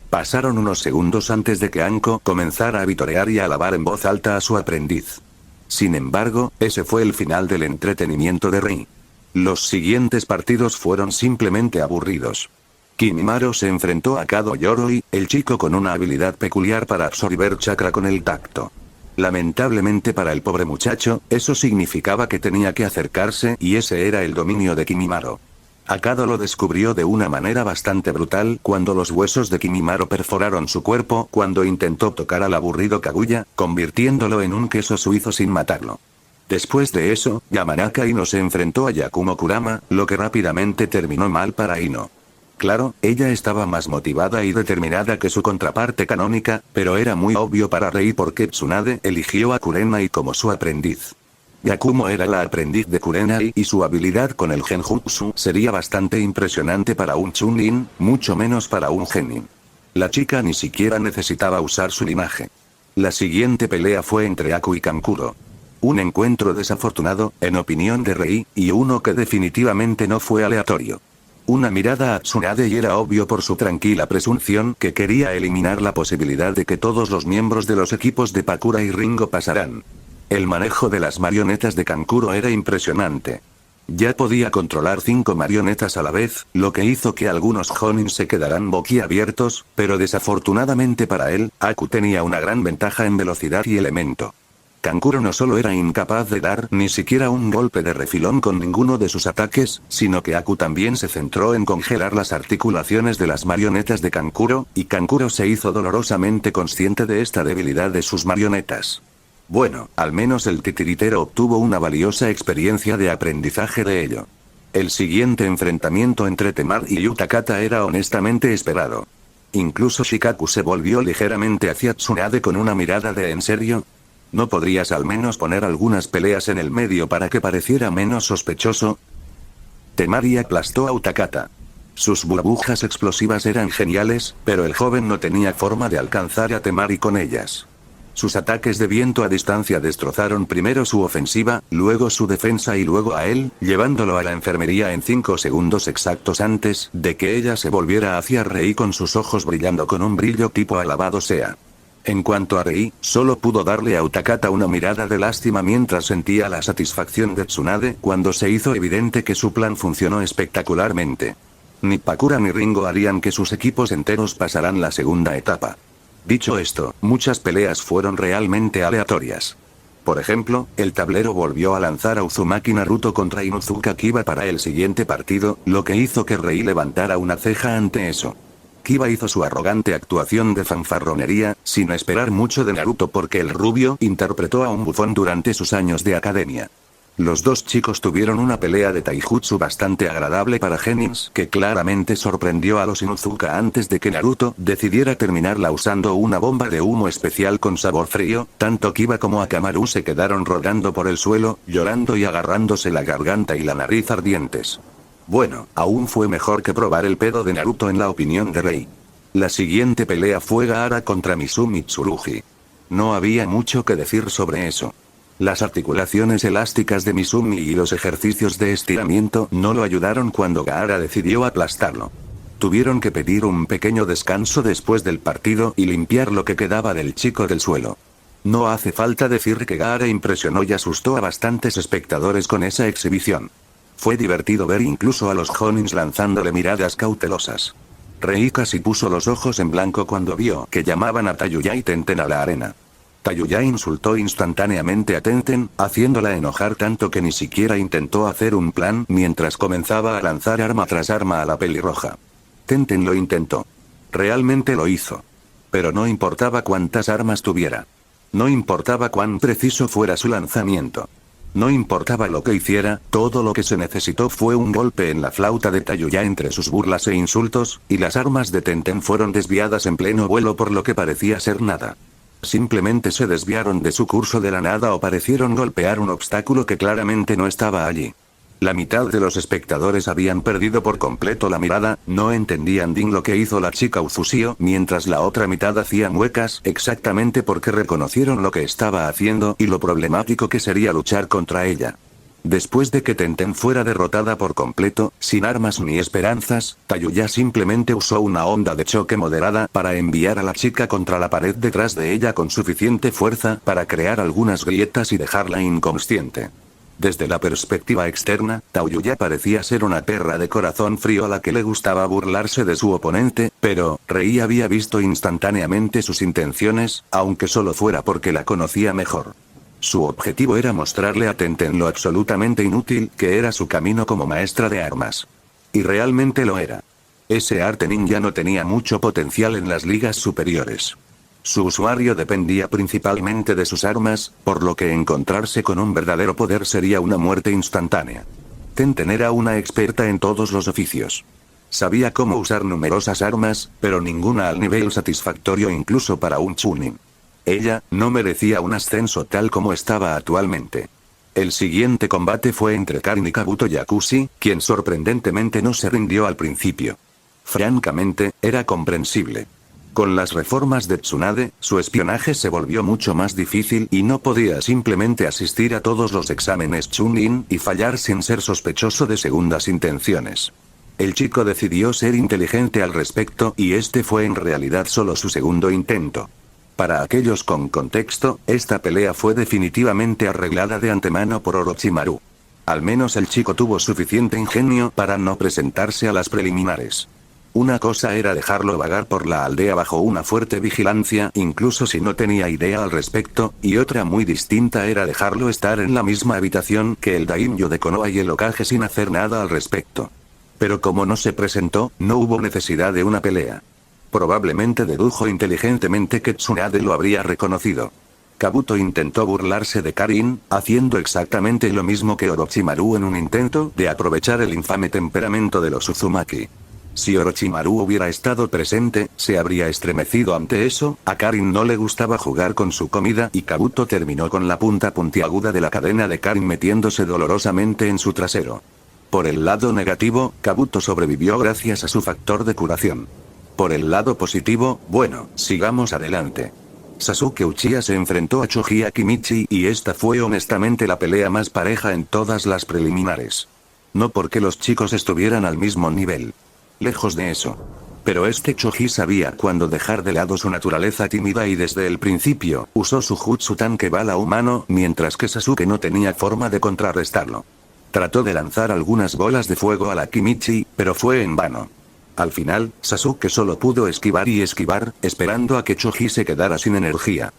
Pasaron unos segundos antes de que Anko comenzara a vitorear y a alabar en voz alta a su aprendiz. Sin embargo, ese fue el final del entretenimiento de Rei. Los siguientes partidos fueron simplemente aburridos. Kimimaro se enfrentó a Kado Yoroi, el chico con una habilidad peculiar para absorber chakra con el tacto. Lamentablemente para el pobre muchacho, eso significaba que tenía que acercarse y ese era el dominio de Kimimaro. Akado lo descubrió de una manera bastante brutal cuando los huesos de Kimimaro perforaron su cuerpo cuando intentó tocar al aburrido Kaguya, convirtiéndolo en un queso suizo sin matarlo. Después de eso, Yamanaka Ino se enfrentó a Yakumo Kurama, lo que rápidamente terminó mal para Ino. Claro, ella estaba más motivada y determinada que su contraparte canónica, pero era muy obvio para Rei porque Tsunade eligió a Kurenai como su aprendiz. Yakumo era la aprendiz de Kurenai y su habilidad con el Genjutsu sería bastante impresionante para un Chunin, mucho menos para un Genin. La chica ni siquiera necesitaba usar su linaje. La siguiente pelea fue entre Aku y Kankuro. Un encuentro desafortunado, en opinión de Rei, y uno que definitivamente no fue aleatorio. Una mirada a Tsunade y era obvio por su tranquila presunción que quería eliminar la posibilidad de que todos los miembros de los equipos de Pakura y Ringo pasaran. El manejo de las marionetas de Kankuro era impresionante. Ya podía controlar 5 marionetas a la vez, lo que hizo que algunos Jonin se quedaran boquiabiertos, pero desafortunadamente para él, Aku tenía una gran ventaja en velocidad y elemento. Kankuro no solo era incapaz de dar ni siquiera un golpe de refilón con ninguno de sus ataques, sino que Aku también se centró en congelar las articulaciones de las marionetas de Kankuro, y Kankuro se hizo dolorosamente consciente de esta debilidad de sus marionetas. Bueno, al menos el titiritero obtuvo una valiosa experiencia de aprendizaje de ello. El siguiente enfrentamiento entre Temar y Yutakata era honestamente esperado. Incluso Shikaku se volvió ligeramente hacia Tsunade con una mirada de ¿en serio? ¿No podrías al menos poner algunas peleas en el medio para que pareciera menos sospechoso? Temari aplastó a Utakata. Sus burbujas explosivas eran geniales, pero el joven no tenía forma de alcanzar a Temari con ellas. Sus ataques de viento a distancia destrozaron primero su ofensiva, luego su defensa y luego a él, llevándolo a la enfermería en 5 segundos exactos antes de que ella se volviera hacia Rei con sus ojos brillando con un brillo tipo alabado sea. En cuanto a Rei, solo pudo darle a Utakata una mirada de lástima mientras sentía la satisfacción de Tsunade cuando se hizo evidente que su plan funcionó espectacularmente. Ni Pakura ni Ringo harían que sus equipos enteros pasaran la segunda etapa. Dicho esto, muchas peleas fueron realmente aleatorias. Por ejemplo, el tablero volvió a lanzar a Uzumaki Naruto contra Inuzuka Kiba para el siguiente partido, lo que hizo que Rei levantara una ceja ante eso. Kiba hizo su arrogante actuación de fanfarronería, sin esperar mucho de Naruto porque el rubio interpretó a un bufón durante sus años de academia. Los dos chicos tuvieron una pelea de taijutsu bastante agradable para Genins, que claramente sorprendió a los Inuzuka antes de que Naruto decidiera terminarla usando una bomba de humo especial con sabor frío. Tanto Kiba como Akamaru se quedaron rodando por el suelo, llorando y agarrándose la garganta y la nariz ardientes. Bueno, aún fue mejor que probar el pedo de Naruto en la opinión de Rei. La siguiente pelea fue Gaara contra Misumi Tsurugi. No había mucho que decir sobre eso. Las articulaciones elásticas de Misumi y los ejercicios de estiramiento no lo ayudaron cuando Gaara decidió aplastarlo. Tuvieron que pedir un pequeño descanso después del partido y limpiar lo que quedaba del chico del suelo. No hace falta decir que Gaara impresionó y asustó a bastantes espectadores con esa exhibición. Fue divertido ver incluso a los Honins lanzándole miradas cautelosas. Rei casi puso los ojos en blanco cuando vio que llamaban a Tayuya y Tenten a la arena. Tayuya insultó instantáneamente a Tenten, haciéndola enojar tanto que ni siquiera intentó hacer un plan mientras comenzaba a lanzar arma tras arma a la pelirroja. Tenten lo intentó. Realmente lo hizo. Pero no importaba cuántas armas tuviera. No importaba cuán preciso fuera su lanzamiento. No importaba lo que hiciera, todo lo que se necesitó fue un golpe en la flauta de Tayuya entre sus burlas e insultos, y las armas de Tenten fueron desviadas en pleno vuelo por lo que parecía ser nada. Simplemente se desviaron de su curso de la nada o parecieron golpear un obstáculo que claramente no estaba allí. La mitad de los espectadores habían perdido por completo la mirada, no entendían bien lo que hizo la chica Uzusio, mientras la otra mitad hacía muecas exactamente porque reconocieron lo que estaba haciendo y lo problemático que sería luchar contra ella. Después de que Tenten fuera derrotada por completo, sin armas ni esperanzas, Tayuya simplemente usó una onda de choque moderada para enviar a la chica contra la pared detrás de ella con suficiente fuerza para crear algunas grietas y dejarla inconsciente. Desde la perspectiva externa, Tayuya parecía ser una perra de corazón frío a la que le gustaba burlarse de su oponente, pero Rei había visto instantáneamente sus intenciones, aunque solo fuera porque la conocía mejor. Su objetivo era mostrarle a Tenten lo absolutamente inútil que era su camino como maestra de armas. Y realmente lo era. Ese arte ninja no tenía mucho potencial en las ligas superiores. Su usuario dependía principalmente de sus armas, por lo que encontrarse con un verdadero poder sería una muerte instantánea. Tenten era una experta en todos los oficios. Sabía cómo usar numerosas armas, pero ninguna al nivel satisfactorio incluso para un chunin. Ella no merecía un ascenso tal como estaba actualmente. El siguiente combate fue entre Karin y Kabuto Yakushi, quien sorprendentemente no se rindió al principio. Francamente, era comprensible. Con las reformas de Tsunade, su espionaje se volvió mucho más difícil y no podía simplemente asistir a todos los exámenes Chunin y fallar sin ser sospechoso de segundas intenciones. El chico decidió ser inteligente al respecto y este fue en realidad solo su segundo intento. Para aquellos con contexto, esta pelea fue definitivamente arreglada de antemano por Orochimaru. Al menos el chico tuvo suficiente ingenio para no presentarse a las preliminares. Una cosa era dejarlo vagar por la aldea bajo una fuerte vigilancia, incluso si no tenía idea al respecto, y otra muy distinta era dejarlo estar en la misma habitación que el daimyo de Konoha y el Hokage sin hacer nada al respecto. Pero como no se presentó, no hubo necesidad de una pelea. Probablemente dedujo inteligentemente que Tsunade lo habría reconocido. Kabuto intentó burlarse de Karin, haciendo exactamente lo mismo que Orochimaru en un intento de aprovechar el infame temperamento de los Uzumaki. Si Orochimaru hubiera estado presente, se habría estremecido ante eso. A Karin no le gustaba jugar con su comida y Kabuto terminó con la punta puntiaguda de la cadena de Karin metiéndose dolorosamente en su trasero. Por el lado negativo, Kabuto sobrevivió gracias a su factor de curación. Por el lado positivo, bueno, sigamos adelante. Sasuke Uchiha se enfrentó a Choji Akimichi y esta fue honestamente la pelea más pareja en todas las preliminares. No porque los chicos estuvieran al mismo nivel. Lejos de eso. Pero este Choji sabía cuándo dejar de lado su naturaleza tímida y desde el principio, usó su jutsu tanque bala humano, mientras que Sasuke no tenía forma de contrarrestarlo. Trató de lanzar algunas bolas de fuego a la Akimichi, pero fue en vano. Al final, Sasuke solo pudo esquivar y esquivar, esperando a que Choji se quedara sin energía.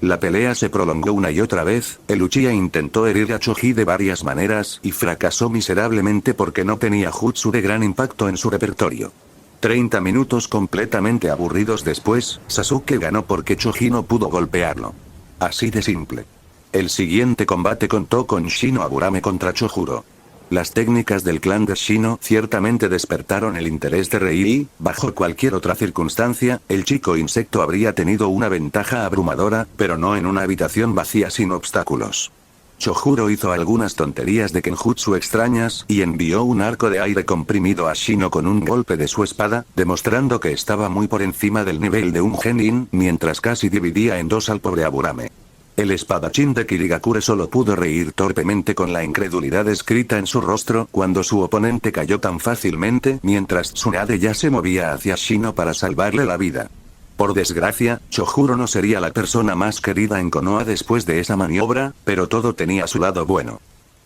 La pelea se prolongó una y otra vez, el Uchiha intentó herir a Choji de varias maneras y fracasó miserablemente porque no tenía jutsu de gran impacto en su repertorio. 30 minutos completamente aburridos después, Sasuke ganó porque Choji no pudo golpearlo. Así de simple. El siguiente combate contó con Shino Aburame contra Chojuro. Las técnicas del clan de Shino ciertamente despertaron el interés de Rei y, bajo cualquier otra circunstancia, el chico insecto habría tenido una ventaja abrumadora, pero no en una habitación vacía sin obstáculos. Chojuro hizo algunas tonterías de kenjutsu extrañas y envió un arco de aire comprimido a Shino con un golpe de su espada, demostrando que estaba muy por encima del nivel de un genin, mientras casi dividía en dos al pobre Aburame. El espadachín de Kirigakure solo pudo reír torpemente con la incredulidad escrita en su rostro cuando su oponente cayó tan fácilmente mientras Tsunade ya se movía hacia Shino para salvarle la vida. Por desgracia, Chojuro no sería la persona más querida en Konoha después de esa maniobra, pero todo tenía su lado bueno.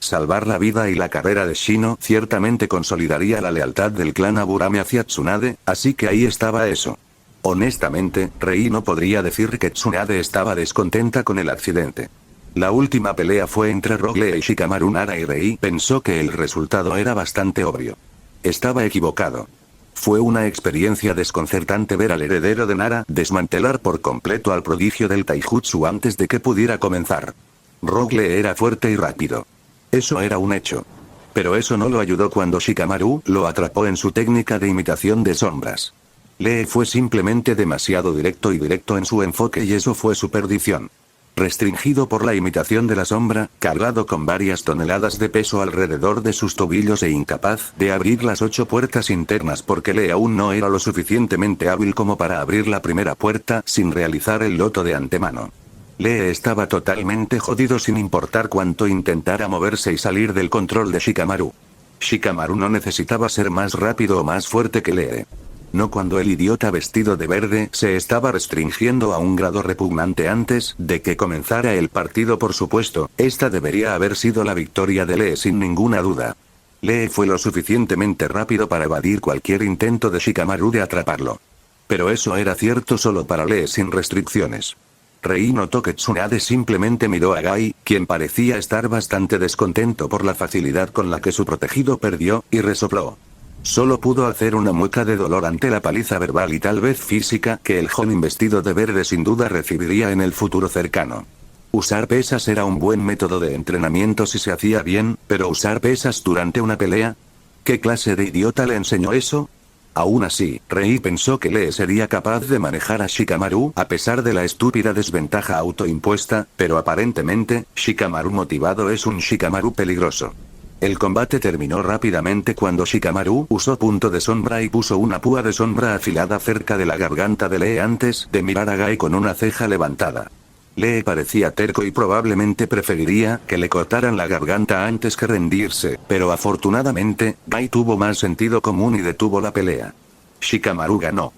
salvar la vida y la carrera de Shino ciertamente consolidaría la lealtad del clan Aburame hacia Tsunade, así que ahí estaba eso. Honestamente, Rei no podría decir que Tsunade estaba descontenta con el accidente. La última pelea fue entre Rogue Lee y Shikamaru. Nara y Rei pensó que el resultado era bastante obvio. Estaba equivocado. Fue una experiencia desconcertante ver al heredero de Nara desmantelar por completo al prodigio del taijutsu antes de que pudiera comenzar. Rogue Lee era fuerte y rápido. Eso era un hecho. Pero eso no lo ayudó cuando Shikamaru lo atrapó en su técnica de imitación de sombras. Lee fue simplemente demasiado directo en su enfoque y eso fue su perdición. Restringido por la imitación de la sombra, cargado con varias toneladas de peso alrededor de sus tobillos e incapaz de abrir las 8 puertas internas porque Lee aún no era lo suficientemente hábil como para abrir la primera puerta sin realizar el loto de antemano. Lee estaba totalmente jodido sin importar cuánto intentara moverse y salir del control de Shikamaru. Shikamaru no necesitaba ser más rápido o más fuerte que Lee. No cuando el idiota vestido de verde se estaba restringiendo a un grado repugnante antes de que comenzara el partido. Por supuesto, esta debería haber sido la victoria de Lee sin ninguna duda. Lee fue lo suficientemente rápido para evadir cualquier intento de Shikamaru de atraparlo. Pero eso era cierto solo para Lee sin restricciones. Rei notó que Tsunade simplemente miró a Gai, quien parecía estar bastante descontento por la facilidad con la que su protegido perdió, y resopló. Solo pudo hacer una mueca de dolor ante la paliza verbal y tal vez física que el joven vestido de verde sin duda recibiría en el futuro cercano. Usar pesas era un buen método de entrenamiento si se hacía bien, pero usar pesas durante una pelea... ¿Qué clase de idiota le enseñó eso? Aún así, Rei pensó que Lee sería capaz de manejar a Shikamaru a pesar de la estúpida desventaja autoimpuesta, pero aparentemente, Shikamaru motivado es un Shikamaru peligroso. El combate terminó rápidamente cuando Shikamaru usó punto de sombra y puso una púa de sombra afilada cerca de la garganta de Lee antes de mirar a Gai con una ceja levantada. Lee parecía terco y probablemente preferiría que le cortaran la garganta antes que rendirse, pero afortunadamente, Gai tuvo más sentido común y detuvo la pelea. Shikamaru ganó.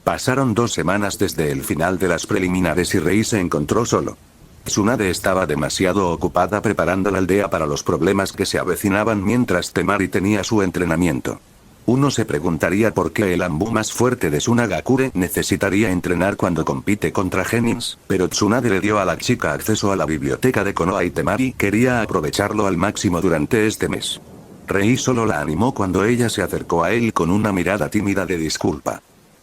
Pasaron 2 semanas desde el final de las preliminares y Rei se encontró solo. Tsunade estaba demasiado ocupada preparando la aldea para los problemas que se avecinaban mientras Temari tenía su entrenamiento. Uno se preguntaría por qué el Anbu más fuerte de Tsunagakure necesitaría entrenar cuando compite contra Genins, pero Tsunade le dio a la chica acceso a la biblioteca de Konoha y Temari quería aprovecharlo al máximo durante este mes. Rei solo la animó cuando ella se acercó a él con una mirada tímida de disculpa.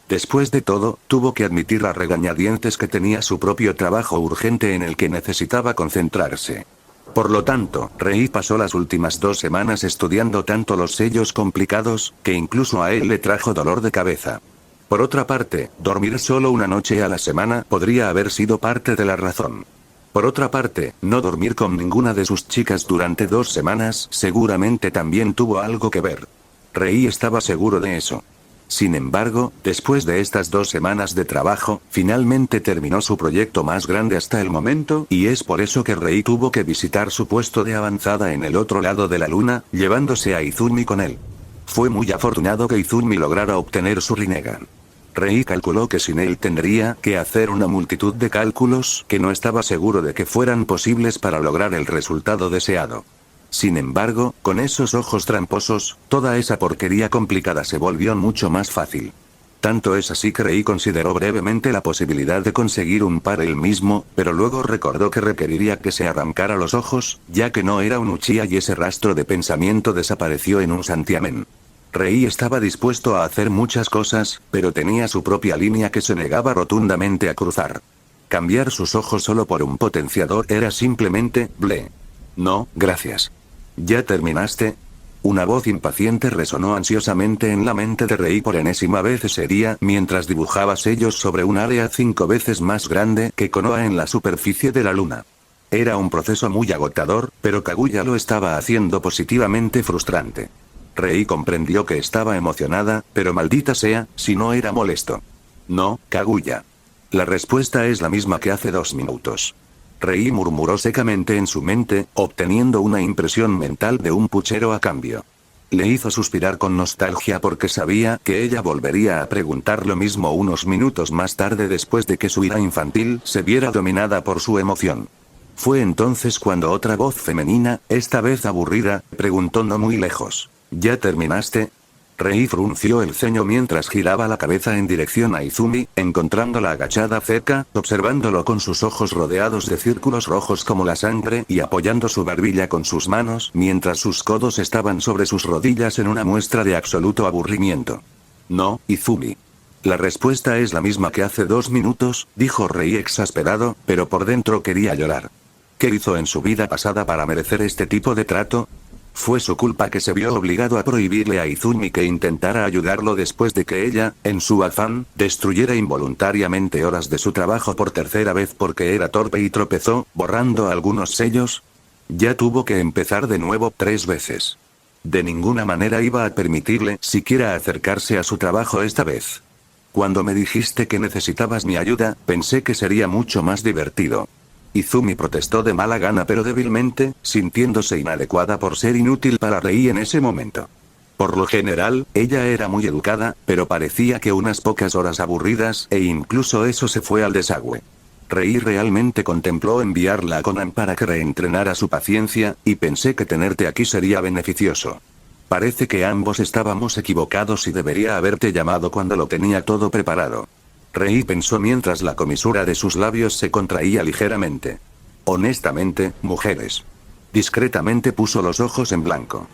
Después de todo, tuvo que admitir a regañadientes que tenía su propio trabajo urgente en el que necesitaba concentrarse. Por lo tanto, Rei pasó las últimas 2 semanas estudiando tanto los sellos complicados, que incluso a él le trajo dolor de cabeza. Por otra parte, dormir solo una noche a la semana podría haber sido parte de la razón. Por otra parte, no dormir con ninguna de sus chicas durante 2 semanas seguramente también tuvo algo que ver. Rei estaba seguro de eso. Sin embargo, después de estas 2 semanas de trabajo, finalmente terminó su proyecto más grande hasta el momento, y es por eso que Rei tuvo que visitar su puesto de avanzada en el otro lado de la luna, llevándose a Izumi con él. Fue muy afortunado que Izumi lograra obtener su Rinnegan. Rei calculó que sin él tendría que hacer una multitud de cálculos que no estaba seguro de que fueran posibles para lograr el resultado deseado. Sin embargo, con esos ojos tramposos, toda esa porquería complicada se volvió mucho más fácil. Tanto es así que Rei consideró brevemente la posibilidad de conseguir un par él mismo, pero luego recordó que requeriría que se arrancara los ojos, ya que no era un Uchiha y ese rastro de pensamiento desapareció en un santiamén. Rei estaba dispuesto a hacer muchas cosas, pero tenía su propia línea que se negaba rotundamente a cruzar. Cambiar sus ojos solo por un potenciador era simplemente, ble. No, gracias. ¿Ya terminaste? Una voz impaciente resonó ansiosamente en la mente de Rei por enésima vez ese día mientras dibujaba sellos sobre un área 5 veces más grande que Konoha en la superficie de la luna. Era un proceso muy agotador, pero Kaguya lo estaba haciendo positivamente frustrante. Rei comprendió que estaba emocionada, pero maldita sea, si no era molesto. No, Kaguya. La respuesta es la misma que hace 2 minutos. Rei murmuró secamente en su mente, obteniendo una impresión mental de un puchero a cambio. Le hizo suspirar con nostalgia porque sabía que ella volvería a preguntar lo mismo unos minutos más tarde después de que su ira infantil se viera dominada por su emoción. Fue entonces cuando otra voz femenina, esta vez aburrida, preguntó no muy lejos. ¿Ya terminaste? Rei frunció el ceño mientras giraba la cabeza en dirección a Izumi, encontrándola agachada cerca, observándolo con sus ojos rodeados de círculos rojos como la sangre y apoyando su barbilla con sus manos mientras sus codos estaban sobre sus rodillas en una muestra de absoluto aburrimiento. No, Izumi. La respuesta es la misma que hace 2 minutos, dijo Rei exasperado, pero por dentro quería llorar. ¿Qué hizo en su vida pasada para merecer este tipo de trato? Fue su culpa que se vio obligado a prohibirle a Izumi que intentara ayudarlo después de que ella, en su afán, destruyera involuntariamente horas de su trabajo por tercera vez porque era torpe y tropezó, borrando algunos sellos. Ya tuvo que empezar de nuevo 3 veces. De ninguna manera iba a permitirle siquiera acercarse a su trabajo esta vez. Cuando me dijiste que necesitabas mi ayuda, pensé que sería mucho más divertido. Izumi protestó de mala gana pero débilmente, sintiéndose inadecuada por ser inútil para Rei en ese momento. Por lo general, ella era muy educada, pero parecía que unas pocas horas aburridas e incluso eso se fue al desagüe. Rei realmente contempló enviarla a Conan para que reentrenara su paciencia, y pensé que tenerte aquí sería beneficioso. Parece que ambos estábamos equivocados y debería haberte llamado cuando lo tenía todo preparado. Rei pensó mientras la comisura de sus labios se contraía ligeramente. Honestamente, mujeres. Discretamente puso los ojos en blanco.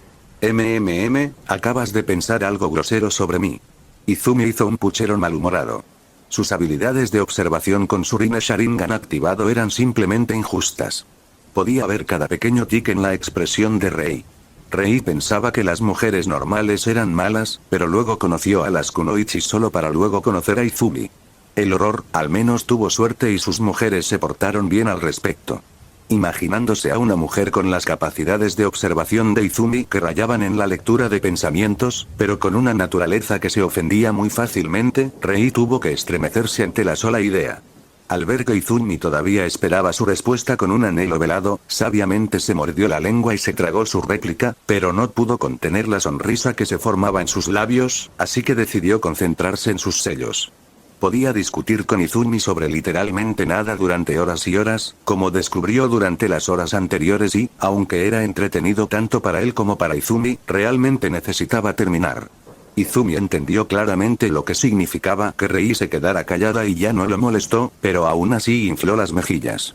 Acabas de pensar algo grosero sobre mí. Izumi hizo un puchero malhumorado. Sus habilidades de observación con su Rinne Sharingan activado eran simplemente injustas. Podía ver cada pequeño tic en la expresión de Rei. Rei pensaba que las mujeres normales eran malas, pero luego conoció a las kunoichi solo para luego conocer a Izumi. El horror, al menos tuvo suerte y sus mujeres se portaron bien al respecto. Imaginándose a una mujer con las capacidades de observación de Izumi que rayaban en la lectura de pensamientos, pero con una naturaleza que se ofendía muy fácilmente, Rei tuvo que estremecerse ante la sola idea. Al ver que Izumi todavía esperaba su respuesta con un anhelo velado, sabiamente se mordió la lengua y se tragó su réplica, pero no pudo contener la sonrisa que se formaba en sus labios, así que decidió concentrarse en sus sellos. Podía discutir con Izumi sobre literalmente nada durante horas y horas, como descubrió durante las horas anteriores y, aunque era entretenido tanto para él como para Izumi, realmente necesitaba terminar. Izumi entendió claramente lo que significaba que Rei se quedara callada y ya no lo molestó, pero aún así infló las mejillas.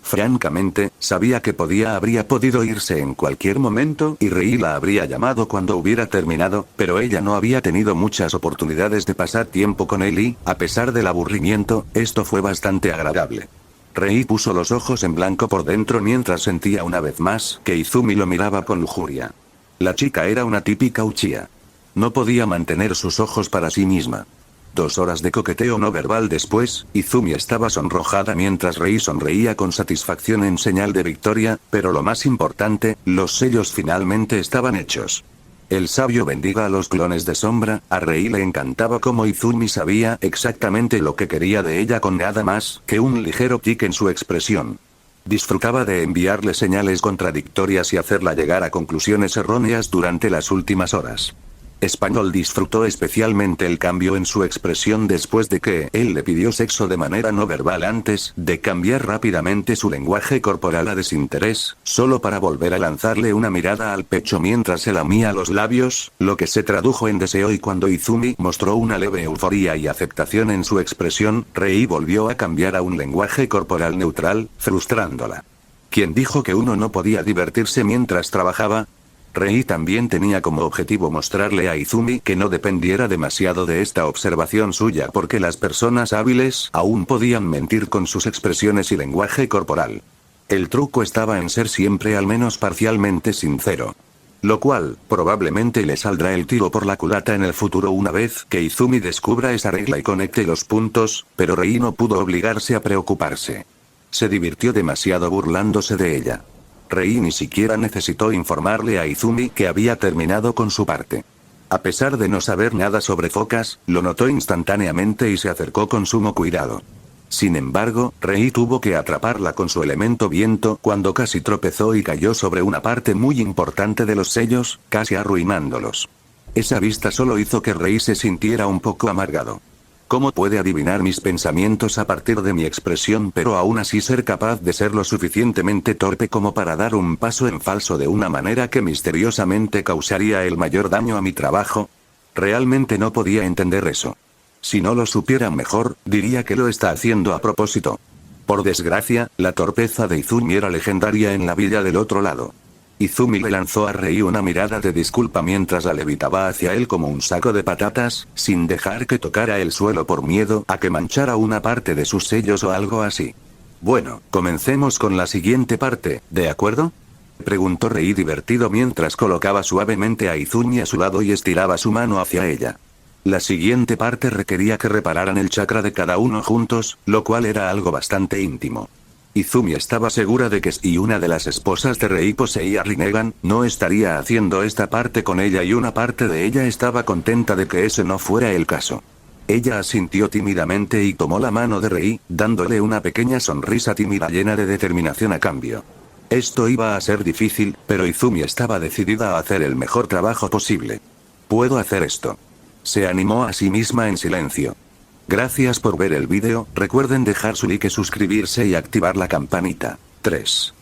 Francamente, sabía que habría podido irse en cualquier momento y Rei la habría llamado cuando hubiera terminado, pero ella no había tenido muchas oportunidades de pasar tiempo con él y, a pesar del aburrimiento, esto fue bastante agradable. Rei puso los ojos en blanco por dentro mientras sentía una vez más que Izumi lo miraba con lujuria. La chica era una típica Uchiha. No podía mantener sus ojos para sí misma. 2 horas de coqueteo no verbal después, Izumi estaba sonrojada mientras Rei sonreía con satisfacción en señal de victoria, pero lo más importante, los sellos finalmente estaban hechos. El sabio bendiga a los clones de sombra, a Rei le encantaba cómo Izumi sabía exactamente lo que quería de ella con nada más que un ligero tic en su expresión. Disfrutaba de enviarle señales contradictorias y hacerla llegar a conclusiones erróneas durante las últimas horas. Español disfrutó especialmente el cambio en su expresión después de que él le pidió sexo de manera no verbal antes de cambiar rápidamente su lenguaje corporal a desinterés, solo para volver a lanzarle una mirada al pecho mientras se lamía los labios, lo que se tradujo en deseo y cuando Izumi mostró una leve euforía y aceptación en su expresión, Rei volvió a cambiar a un lenguaje corporal neutral, frustrándola. ¿Quién dijo que uno no podía divertirse mientras trabajaba? Rei también tenía como objetivo mostrarle a Izumi que no dependiera demasiado de esta observación suya porque las personas hábiles aún podían mentir con sus expresiones y lenguaje corporal. El truco estaba en ser siempre al menos parcialmente sincero. Lo cual, probablemente le saldrá el tiro por la culata en el futuro una vez que Izumi descubra esa regla y conecte los puntos, pero Rei no pudo obligarse a preocuparse. Se divirtió demasiado burlándose de ella. Rei ni siquiera necesitó informarle a Izumi que había terminado con su parte. A pesar de no saber nada sobre focas, lo notó instantáneamente y se acercó con sumo cuidado. Sin embargo, Rei tuvo que atraparla con su elemento viento cuando casi tropezó y cayó sobre una parte muy importante de los sellos, casi arruinándolos. Esa vista solo hizo que Rei se sintiera un poco amargado. ¿Cómo puede adivinar mis pensamientos a partir de mi expresión pero aún así ser capaz de ser lo suficientemente torpe como para dar un paso en falso de una manera que misteriosamente causaría el mayor daño a mi trabajo? Realmente no podía entender eso. Si no lo supiera mejor, diría que lo está haciendo a propósito. Por desgracia, la torpeza de Izumi era legendaria en la villa del otro lado. Izumi le lanzó a Rei una mirada de disculpa mientras la levitaba hacia él como un saco de patatas, sin dejar que tocara el suelo por miedo a que manchara una parte de sus sellos o algo así. Bueno, comencemos con la siguiente parte, ¿de acuerdo? Preguntó Rei divertido mientras colocaba suavemente a Izumi a su lado y estiraba su mano hacia ella. La siguiente parte requería que repararan el chakra de cada uno juntos, lo cual era algo bastante íntimo. Izumi estaba segura de que si una de las esposas de Rei poseía Rinnegan, no estaría haciendo esta parte con ella y una parte de ella estaba contenta de que ese no fuera el caso. Ella asintió tímidamente y tomó la mano de Rei, dándole una pequeña sonrisa tímida llena de determinación a cambio. Esto iba a ser difícil, pero Izumi estaba decidida a hacer el mejor trabajo posible. Puedo hacer esto. Se animó a sí misma en silencio. Gracias por ver el vídeo, recuerden dejar su like, suscribirse y activar la campanita. 3.